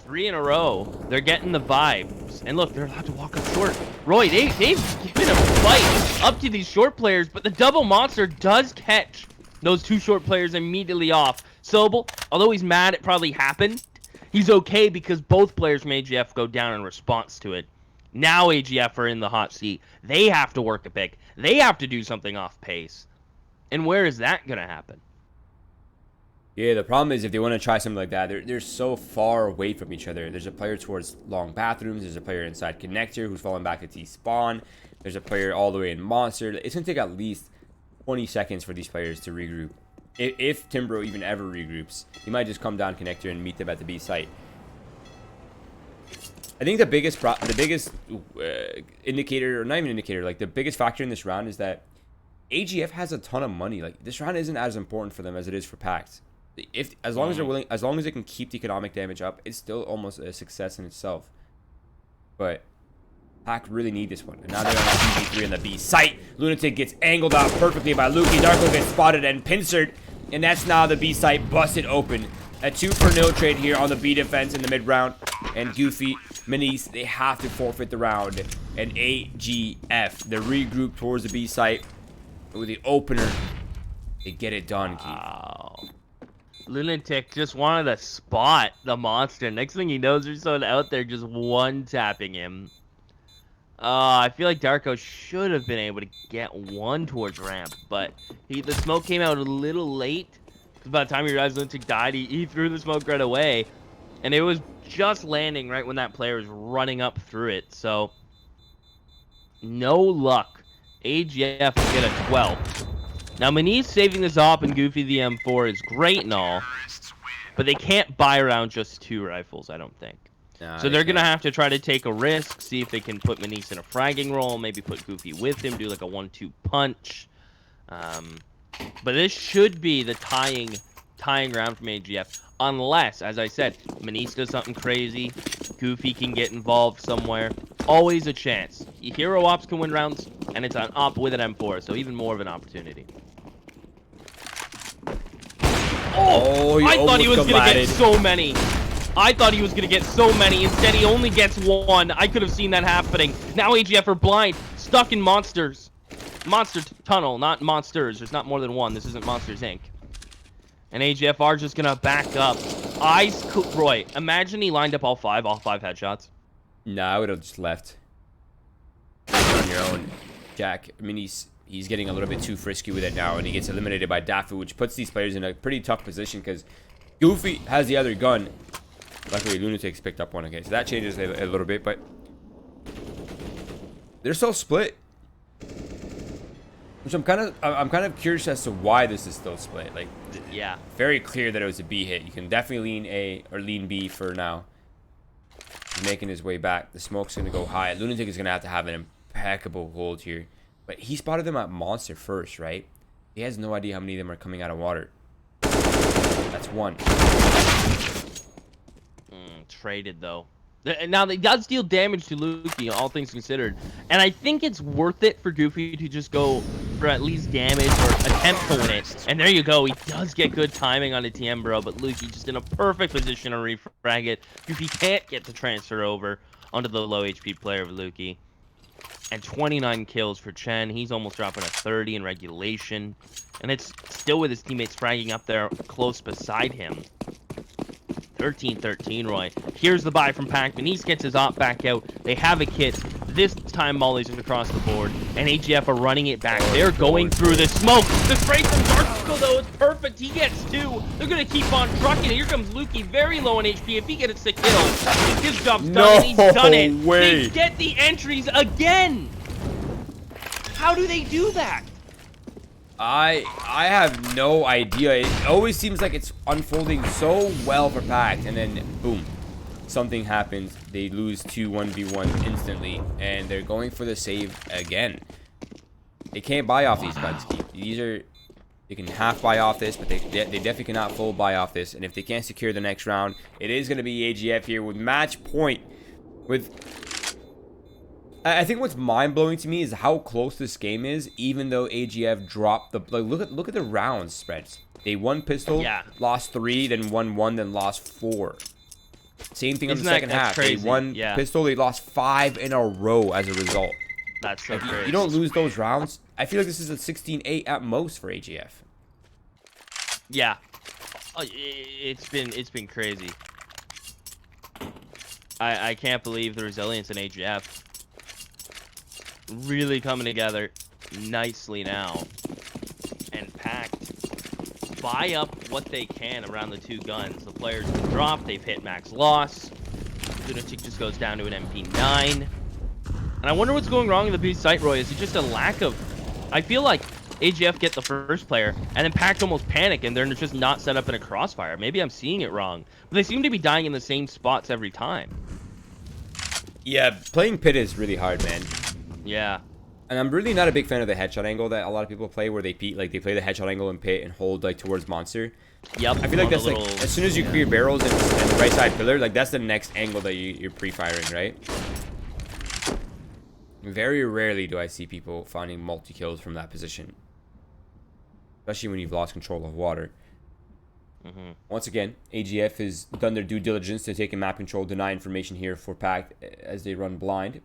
3 in a row, they're getting the vibes. And look, they're allowed to walk up short. Roy, they've given a fight up to these short players, but the double monster does catch those 2 short players immediately off. Sobel, although he's mad it probably happened, he's okay because both players from AGF go down in response to it. Now AGF are in the hot seat. They have to work a pick. They have to do something off pace. And where is that going to happen? Yeah, the problem is if they want to try something like that, they're so far away from each other. There's a player towards long bathrooms. There's a player inside connector who's falling back to T-spawn. There's a player all the way in monster. It's going to take at least 20 seconds for these players to regroup. If Timbro even ever regroups, he might just come down connector and meet them at the B site. I think the biggest indicator, or not even indicator, like the biggest factor in this round is that AGF has a ton of money. Like this round isn't as important for them as it is for PACT. As long as they're willing, as long as they can keep the economic damage up, it's still almost a success in itself. But PACT really need this one. And now they're on the CG3 on the B site. Lunatic gets angled out perfectly by Lukey. Darko gets spotted and pincered. And that's now the B site busted open. A 2-for-0 trade here on the B defense in the mid round. And Goofy, Maniz, they have to forfeit the round. And AGF, the regroup towards the B site with the opener. They get it done, Keith. Wow. Lunatic just wanted to spot the monster. Next thing he knows, there's someone out there just one-tapping him. I feel like Darko should have been able to get one towards ramp, but the smoke came out a little late. Because by the time he realized Lunatic died, he threw the smoke right away. And it was just landing right when that player was running up through it. So, no luck. AGF get a 12. Now, Maniz saving this op and Goofy the M4 is great and all, but they can't buy around just 2 rifles, I don't think. Nah, so they're going to have to try to take a risk, see if they can put Maniz in a fragging role, maybe put Goofy with him, do like a 1-2 punch. But this should be the tying round from AGF, unless, as I said, Maniz does something crazy, Goofy can get involved somewhere. Always a chance. Hero ops can win rounds, and it's an op with an M4, so even more of an opportunity. Oh, I thought he was going to get so many. I thought he was going to get so many. Instead, he only gets 1. I could have seen that happening. Now AGF are blind, stuck in monsters. Monster tunnel, not monsters. There's not more than 1. This isn't Monsters, Inc. And AGF are just going to back up. Roy, imagine he lined up all five headshots. Nah, I would have just left. On your own, Jack. I mean, he's getting a little bit too frisky with it now, and he gets eliminated by Dafu, which puts these players in a pretty tough position because Goofy has the other gun. Luckily, Lunatic's picked up one. Okay, so that changes a little bit, but they're still split. Which I'm kind of curious as to why this is still split. Like, yeah, very clear that it was a B hit. You can definitely lean A or lean B for now. He's making his way back. The smoke's gonna go high. Lunatic is gonna have an impeccable hold here, but he spotted them at Monster first, right? He has no idea how many of them are coming out of water. That's one. Traded though. Now it does deal damage to Lukey, all things considered, and I think it's worth it for Goofy to just go for at least damage or attempt to win it. And there you go, he does get good timing on the TM, bro, but Lukey just in a perfect position to refrag it. Goofy can't get the transfer over onto the low HP player of Lukey. And 29 kills for Chen. He's almost dropping a 30 in regulation, and it's still with his teammates fragging up there close beside him. 13-13, Roy. Here's the buy from PACT. Denise gets his op back out. They have a kit. This time Molly's across the board. And AGF are running it back. They're going through the smoke. The spray from Darkskill, though, is perfect. He gets two. They're going to keep on trucking. Here comes Lukey, very low on HP. If he gets a kill, his job's done, and he's done it. Way. They get the entries again. How do they do that? I have no idea. It always seems like it's unfolding so well for PACT, and then boom, something happens. They lose 2-1v1 instantly, and they're going for the save again. They can't buy off these guns, Keith. They can half buy off this, but they definitely cannot full buy off this. And if they can't secure the next round, it is going to be AGF here with match point. I think what's mind-blowing to me is how close this game is, even though AGF dropped the... Like, look at the round spreads. They won pistol, lost 3, then won 1, then lost 4. Same thing in the second half. Crazy. They won pistol, they lost 5 in a row as a result. That's so crazy. You don't lose those rounds. I feel like this is a 16-8 at most for AGF. Yeah. It's been crazy. I can't believe the resilience in AGF. Really coming together nicely now. And PACT buy up what they can around the two guns. The players have dropped, they've hit max loss. Lunatic just goes down to an MP9. And I wonder what's going wrong in the B site, Roy. Is it just a lack of... I feel like AGF get the first player, and then PACT almost panic, and they're just not set up in a crossfire. Maybe I'm seeing it wrong. But they seem to be dying in the same spots every time. Yeah, playing pit is really hard, man. Yeah. And I'm really not a big fan of the headshot angle that a lot of people play, where they play the headshot angle in pit and hold like towards monster. Yep. I feel like that's like as soon as you clear barrels and the right side pillar, like that's the next angle that you're pre-firing, right? Very rarely do I see people finding multi-kills from that position, especially when you've lost control of water. Once again, AGF has done their due diligence to take a map control, deny information here for PACT as they run blind.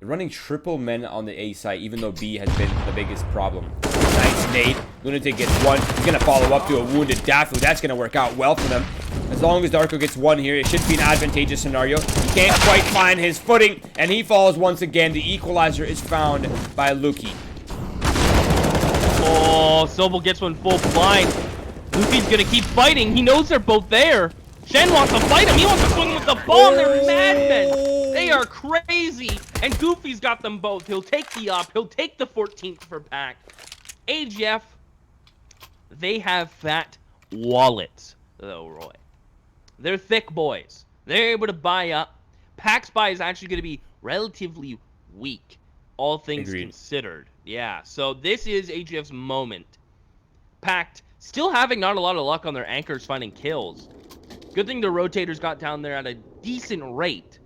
They're running triple men on the A site, even though B has been the biggest problem. Nice nade. Lunatic gets one. He's going to follow up to a wounded Dafu. That's going to work out well for them. As long as Darko gets one here, it should be an advantageous scenario. He can't quite find his footing, and he falls once again. The equalizer is found by Lukey. Oh, Sobel gets one full blind. Lukey's going to keep fighting. He knows they're both there. Shen wants to fight him. He wants to swing with the bomb. They're madmen. They are crazy. And Goofy's got them both. He'll take the op. He'll take the 14th for PACT. AGF, they have fat wallets, though, Roy. They're thick boys. They're able to buy up. PACT's buy is actually going to be relatively weak, all things considered. Yeah, so this is AGF's moment. PACT still having not a lot of luck on their anchors finding kills. Good thing the rotators got down there at a decent rate.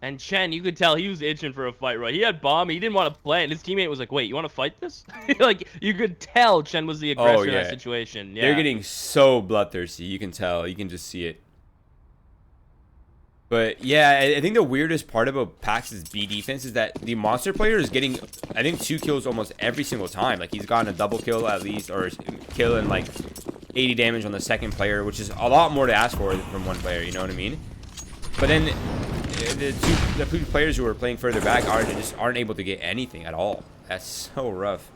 And Chen, you could tell he was itching for a fight, right? He had bomb, he didn't want to play it, and his teammate was like, wait, you want to fight this? Like, you could tell Chen was the aggressor in that situation. Yeah. They're getting so bloodthirsty, you can tell. You can just see it. But, yeah, I think the weirdest part about PACT's B defense is that the monster player is getting, I think, 2 kills almost every single time. Like, he's gotten a double kill at least, or kill and, like, 80 damage on the second player, which is a lot more to ask for from one player, you know what I mean? But then the two players who are playing further back aren't able to get anything at all. That's so rough.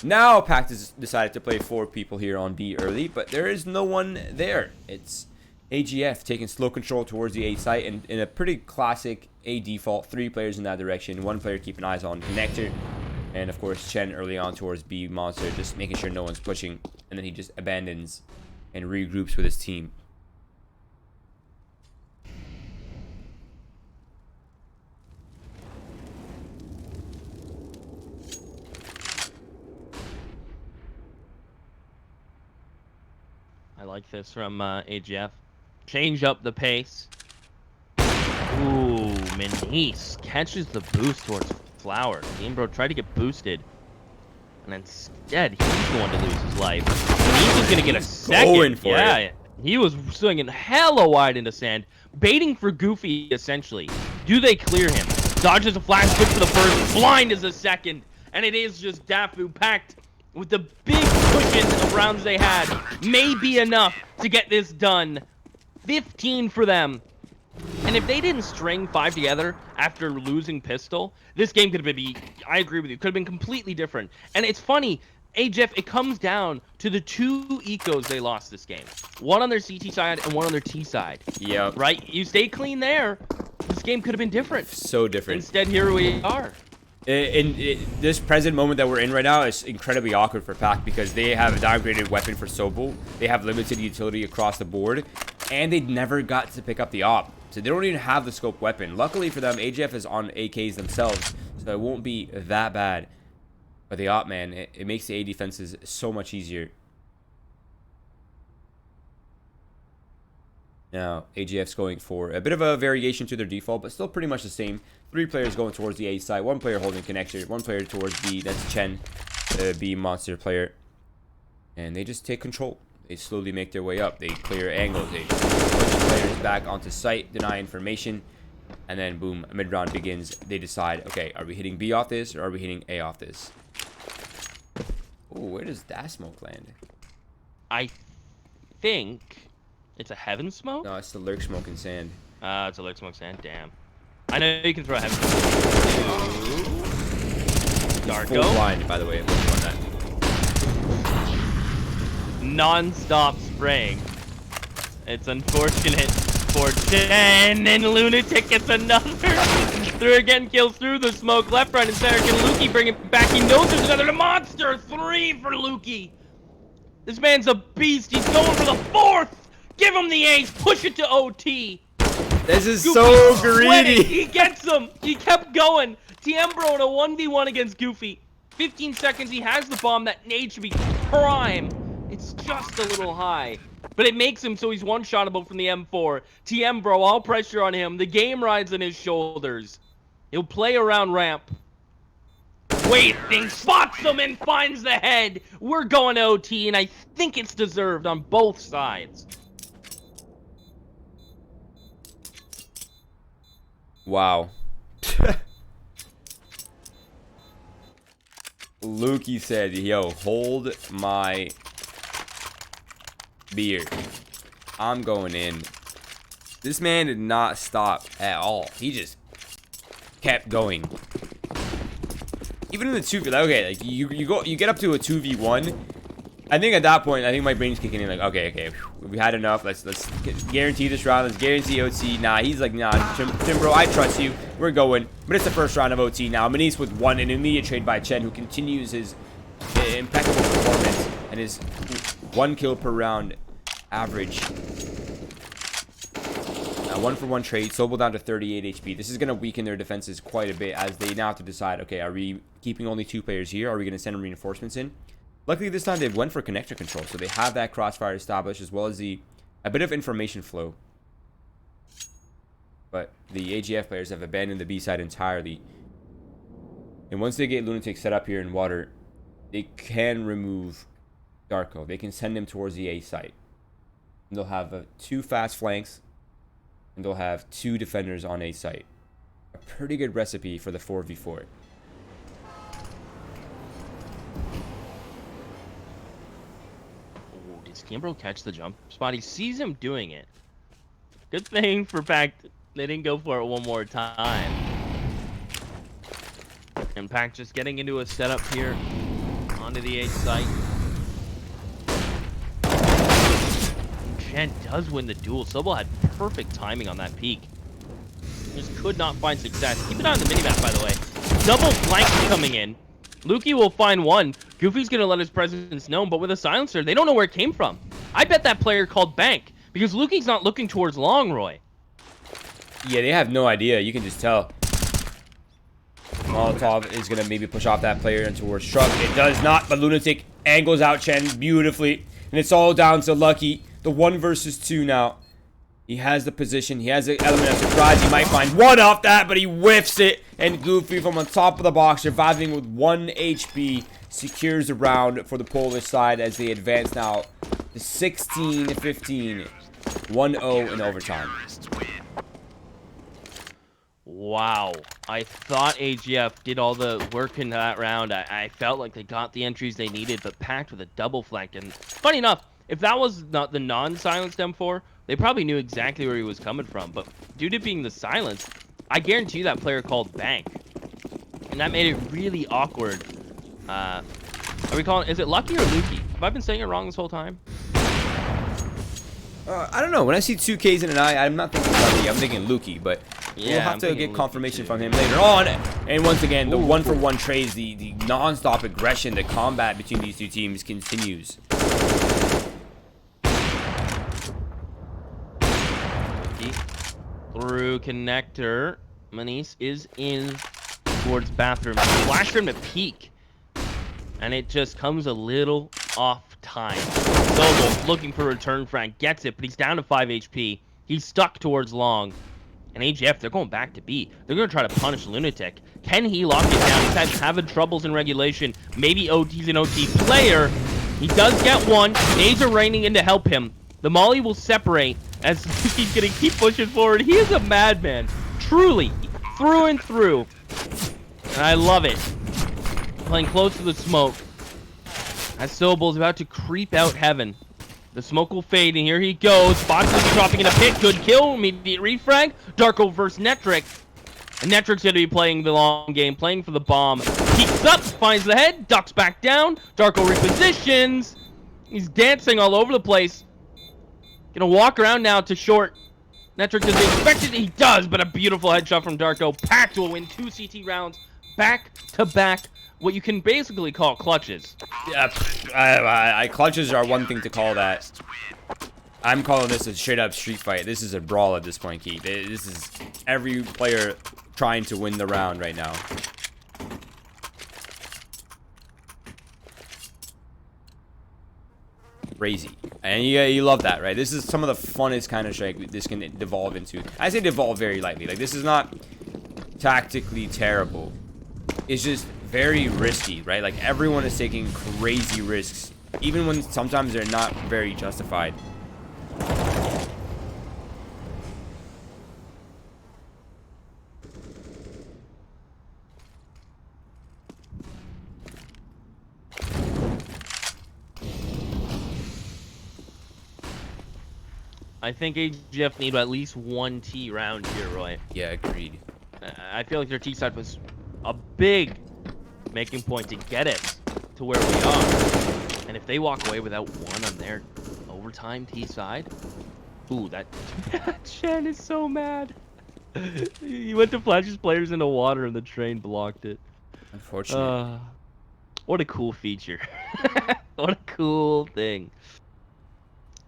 Now PACT has decided to play 4 people here on B early, but there is no one there. It's AGF taking slow control towards the A site, and in a pretty classic A default, 3 players in that direction, 1 player keeping eyes on connector, and of course Chen early on towards B monster, just making sure no one's pushing, and then he just abandons and regroups with his team. I like this from AGF. Change up the pace. Ooh, Manise catches the boost towards Flower. Gamebro tried to get boosted, and instead he's the one to lose his life. Manise is gonna get a second. Going for it. He was swinging hella wide into sand, baiting for Goofy essentially. Do they clear him? Dodges a flash, good for the first, blind is the second, and it is just Dafu PACT with the big cushion of rounds they had, may be enough to get this done. 15 for them. And if they didn't string 5 together after losing pistol, this game could have been, I agree with you, could have been completely different. And it's funny, AGF, it comes down to the 2 ecos they lost this game. One on their CT side and one on their T side. Yep. Right? You stay clean there, this game could have been different. So different. Instead, here we are. In this present moment that we're in right now is incredibly awkward for PACT because they have a downgraded weapon for Sobel. They have limited utility across the board, and they never got to pick up the op. So they don't even have the scope weapon. Luckily for them, AGF is on AKs themselves, so it won't be that bad. But the op, man, it makes the A defenses so much easier. Now, AGF's going for a bit of a variation to their default, but still pretty much the same. 3 players going towards the A side, 1 player holding connector, 1 player towards B. That's Chen, the B monster player. And they just take control. They slowly make their way up. They clear angles. They push players back onto site, deny information. And then, boom, mid-round begins. They decide, okay, are we hitting B off this or are we hitting A off this? Ooh, where does that smoke land? I think it's a heaven smoke? No, it's the lurk smoke in sand. It's a lurk smoke sand. Damn. I know you can throw a heaven smoke. Darko. Full blind, by the way. On that. Non-stop spraying. It's unfortunate for Chen, and Lunatic gets another. They're again kills through the smoke. Left, right, and center. Can Lukey bring it back? He knows there's another monster. 3 for Lukey. This man's a beast. He's going for the 4th. Give him the ace. Push it to OT. This is Goofy so sweating. greedy. He gets him. He kept going. Tiembro in a 1v1 against Goofy. 15 seconds. He has the bomb. That nade should be prime. It's just a little high. But it makes him so he's one-shottable from the M4. Tiembro, all pressure on him. The game rides on his shoulders. He'll play around ramp. Waiting, spots him and finds the head. We're going to OT, and I think it's deserved on both sides. Wow. Lukey said, yo, hold my beer. I'm going in. This man did not stop at all. He just kept going. Even in the 2v, okay, like you get up to a 2v1. I think at that point, I think my brain's kicking in like, okay, we had enough. Let's guarantee this round. Let's guarantee OT. Nah, he's like, nah, Timbro, I trust you. We're going. But it's the first round of OT now. Manise with 1, an immediate trade by Chen, who continues his impeccable performance and his 1 kill per round average. 1-for-1 trade. Sobel down to 38 HP. This is going to weaken their defenses quite a bit as they now have to decide, okay, are we keeping only 2 players here? Are we going to send reinforcements in? Luckily, this time they went for connector control, so they have that crossfire established as well as a bit of information flow. But the AGF players have abandoned the B side entirely. And once they get Lunatic set up here in water, they can remove Darko. They can send him towards the A site. And they'll have 2 fast flanks, and they'll have 2 defenders on A site. A pretty good recipe for the 4v4. Does Kimbro catch the jump spot? He sees him doing it. Good thing for PACT, they didn't go for it one more time. And PACT just getting into a setup here onto the 8 site. Chen does win the duel. Sobel had perfect timing on that peek. Just could not find success. Keep an eye on the minimap, by the way. Double flanks coming in. Lukey will find one. Goofy's going to let his presence known, but with a silencer, they don't know where it came from. I bet that player called bank, because Lukey's not looking towards long, Roy. Yeah, they have no idea. You can just tell. Molotov is going to maybe push off that player into towards truck. It does not, but Lunatic angles out Chen beautifully. And it's all down to Lucky. The 1 versus 2 now. He has the position. He has the element of surprise. He might find one off that, but he whiffs it. And Goofy from on top of the box, surviving with 1 HP, secures the round for the Polish side as they advance now to 16-15. 1-0 in overtime. Wow. I thought AGF did all the work in that round. I felt like they got the entries they needed, but PACT with a double flank. And funny enough, if that was not the non-silenced M4, they probably knew exactly where he was coming from. But due to being the silence, I guarantee you that player called bank. And that made it really awkward. Are we calling, is it Lucky or Lukey? Have I been saying it wrong this whole time? I don't know. When I see 2 Ks in an eye, I'm not thinking Lucky. I'm thinking Lukey, but Yeah, we'll have to get confirmation from him later on. And once again, the 1-for-1 trades, the non-stop aggression, the combat between these two teams continues. Through connector, Manice is in towards bathroom. Flash him to peek, and it just comes a little off time. Sobel looking for a return frag, gets it, but he's down to 5 HP. He's stuck towards long. And AGF, they're going back to B. They're going to try to punish Lunatic. Can he lock it down? He's having troubles in regulation. Maybe OT's an OT player. He does get one. Nades are raining in to help him. The Molly will separate as he's going to keep pushing forward. He is a madman. Truly. Through and through. And I love it. Playing close to the smoke. As Sobel's about to creep out heaven. The smoke will fade, and here he goes. Fox will be dropping in a pit. Good kill. Immediate refrag. Darko versus Netric. And Netric's going to be playing the long game, playing for the bomb. Peeks up, finds the head, ducks back down. Darko repositions. He's dancing all over the place. Gonna walk around now to short. Netric does expect it. He does, but a beautiful headshot from Darko. PACT will win 2 CT rounds back to back. What you can basically call clutches. Yeah, clutches are one thing to call that. I'm calling this a straight up street fight. This is a brawl at this point, Keith. This is every player trying to win the round right now. Crazy. And you love that, right? This is some of the funnest kind of strike this can devolve into. I say devolve very lightly. Like, this is not tactically terrible. It's just very risky, right? Like, everyone is taking crazy risks, even when sometimes they're not very justified. I think AGF need at least 1 T round here, Roy. Yeah, agreed. I feel like their T side was a big making point to get it to where we are. And if they walk away without 1 on their overtime T side, ooh, that Chen is so mad. He went to flash his players into water and the train blocked it. Unfortunately. What a cool feature. What a cool thing.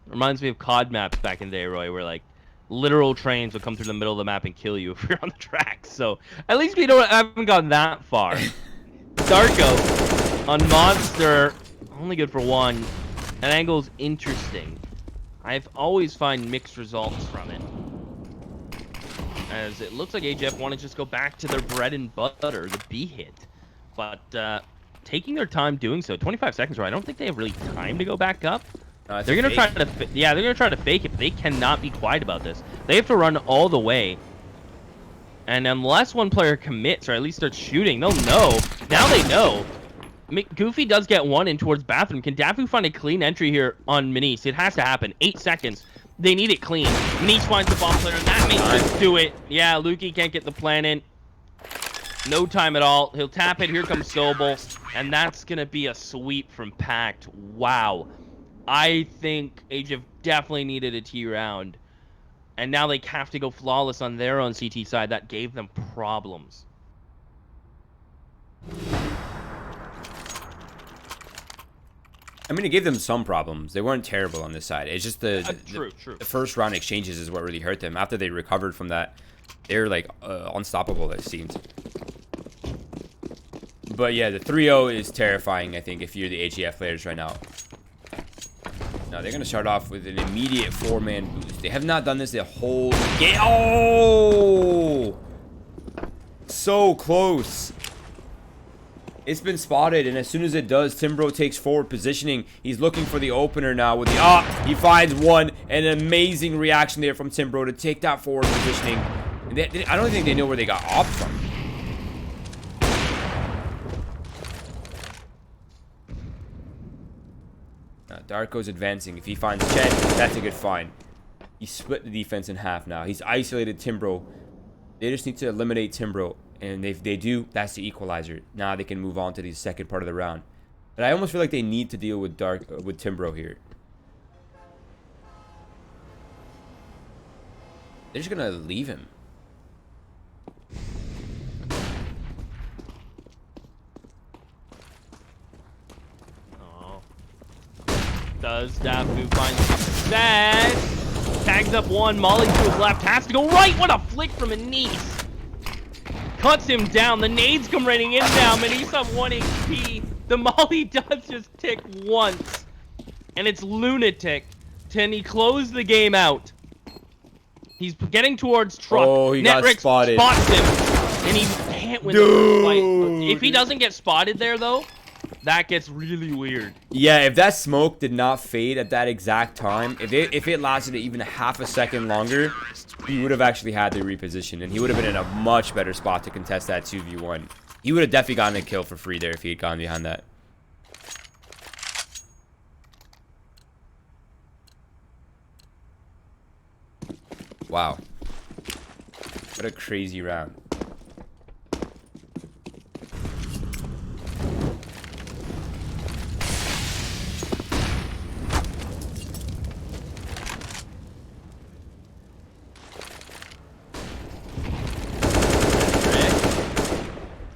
Reminds me of COD maps back in the day, Roy, where like literal trains would come through the middle of the map and kill you if you're on the track. So at least we haven't gone that far. Darko on Monster, only good for 1. That angle's interesting. I've always find mixed results from it, as it looks like AGF want to just go back to their bread and butter, the B hit, but taking their time doing so. 25 seconds, Roy. I don't think they have really time to go back up. They're gonna try to, they're gonna try to fake it, but they cannot be quiet about this. They have to run all the way, and unless one player commits or at least starts shooting, they'll know. Now they know. Goofy does get one in towards bathroom. Can Dafu find a clean entry here on Manise? It has to happen. 8 seconds. They need it clean. Manise finds the bomb player, and that makes us do it. Yeah, Lukey can't get the plan in. No time at all. He'll tap it. Here comes Sobel. And that's going to be a sweep from PACT. Wow. I think AGF definitely needed a T round. And now they have to go flawless on their own CT side. That gave them problems. I mean, it gave them some problems. They weren't terrible on this side. It's just the first round exchanges is what really hurt them. After they recovered from that, they're like unstoppable, it seems. But yeah, the 3-0 is terrifying, I think, if you're the AGF players right now. Now, they're going to start off with an immediate 4-man boost. They have not done this the whole game. Oh! So close. It's been spotted, and as soon as it does, Timbro takes forward positioning. He's looking for the opener now with the he finds one. An amazing reaction there from Timbro to take that forward positioning. And I don't think they know where they got off from. Darko's advancing. If he finds Chen, that's a good find. He split the defense in half now. He's isolated Timbro. They just need to eliminate Timbro. And if they do, that's the equalizer. Now they can move on to the second part of the round. But I almost feel like they need to deal with Timbro here. They're just going to leave him. Does Dafu find success? Tags up one. Molly to his left. Has to go right. What a flick from Manise. Cuts him down. The nades come raining in now. Manise on 1 HP. The Molly does just tick once. And it's lunatic. Can he close the game out? He's getting towards truck. Oh, he got spotted. Spots him. And he can't win the fight. If he doesn't get spotted there, though, that gets really weird. Yeah, if that smoke did not fade at that exact time, if it lasted even half a second longer, he would have actually had to reposition, and he would have been in a much better spot to contest that 2v1. He would have definitely gotten a kill for free there if he had gone behind that. Wow. What a crazy round.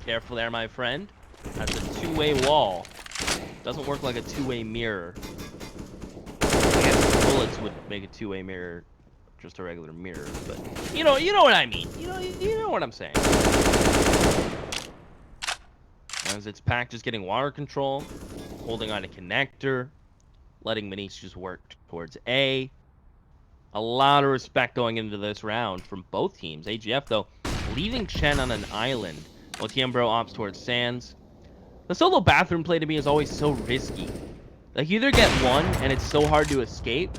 Careful there, my friend. That's a two-way wall. Doesn't work like a two-way mirror. I guess bullets would make a two-way mirror, just a regular mirror. But you know what I mean. You know what I'm saying. As it's PACT just getting water control, holding on a connector, letting Manise just work towards A. A lot of respect going into this round from both teams. AGF though, leaving Chen on an island. While Timbro opts towards Sands. The solo bathroom play to me is always so risky. Like, you either get one, and it's so hard to escape,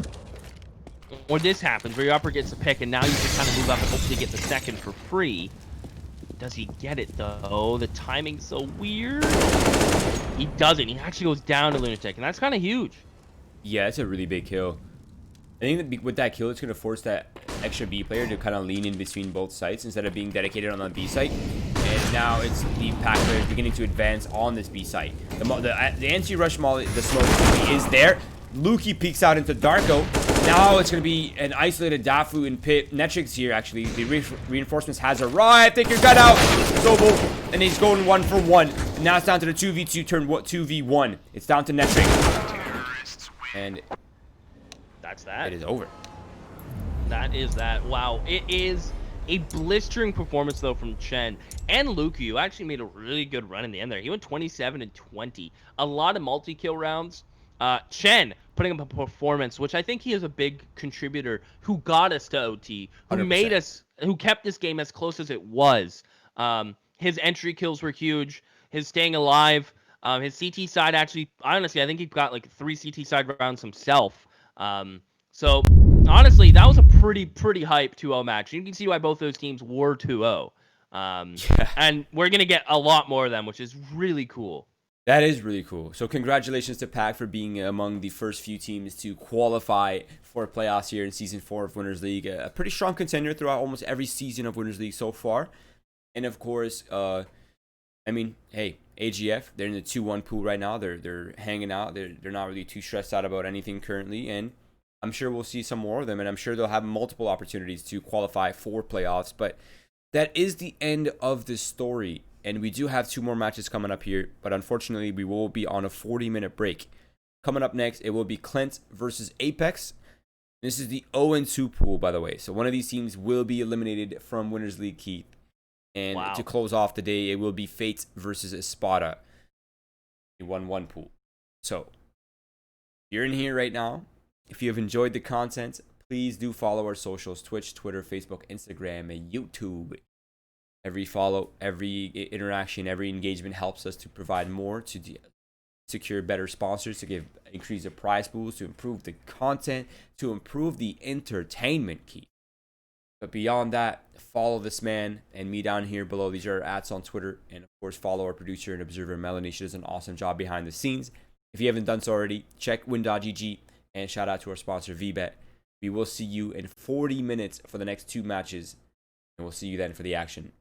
or this happens, where your upper gets a pick, and now you can kind of move up and hopefully get the second for free. Does he get it, though? The timing's so weird. He doesn't. He actually goes down to Lunatic, and that's kind of huge. Yeah, it's a really big kill. I think that with that kill, it's going to force that extra B player to kind of lean in between both sites instead of being dedicated on the B site. And now it's the PACT players beginning to advance on this B site. The anti-rush molly, the smoke is there. Lukey peeks out into Darko. Now it's going to be an isolated Dafu in pit. Netrix here, actually. The reinforcements has arrived. Take your gun out. Sobel. And he's going 1 for 1. And now it's down to the 2v2 turn 2v1. It's down to Netrix. And that's that. It is over. That is that. Wow. It is a blistering performance, though, from Chen. And Luku, who actually made a really good run in the end there. He went 27 and 20. A lot of multi-kill rounds. Chen putting up a performance, which I think he is a big contributor, who got us to OT, who 100%. made us, who kept this game as close as it was. His entry kills were huge. His staying alive. His CT side actually, honestly, I think he got like 3 CT side rounds himself. So honestly, that was a pretty hype 2-0 match. You can see why both those teams were 2-0. And we're going to get a lot more of them, which is really cool. That is really cool. So congratulations to PACT for being among the first few teams to qualify for playoffs here in Season 4 of Winners League. A pretty strong contender throughout almost every season of Winners League so far. And of course, I mean, hey, AGF, they're in the 2-1 pool right now. They're hanging out. They're not really too stressed out about anything currently. And I'm sure we'll see some more of them. And I'm sure they'll have multiple opportunities to qualify for playoffs. But that is the end of this story. And we do have 2 more matches coming up here, but unfortunately, we will be on a 40-minute break. Coming up next, it will be Clint versus Apex. This is the 0-2 pool, by the way. So one of these teams will be eliminated from Winners League, Keith. And to close off the day, it will be Fate versus Espada, a 1-1 pool. So you're in here right now. If you have enjoyed the content, please do follow our socials: Twitch, Twitter, Facebook, Instagram, and YouTube. Every follow, every interaction, every engagement helps us to provide more, to secure better sponsors, to increase the prize pools, to improve the content, to improve the entertainment key. But beyond that, follow this man and me down here below. These are our ats on Twitter. And of course, follow our producer and observer, Melanie. She does an awesome job behind the scenes. If you haven't done so already, check win.gg and shout out to our sponsor, VBet. We will see you in 40 minutes for the next 2 matches. And we'll see you then for the action.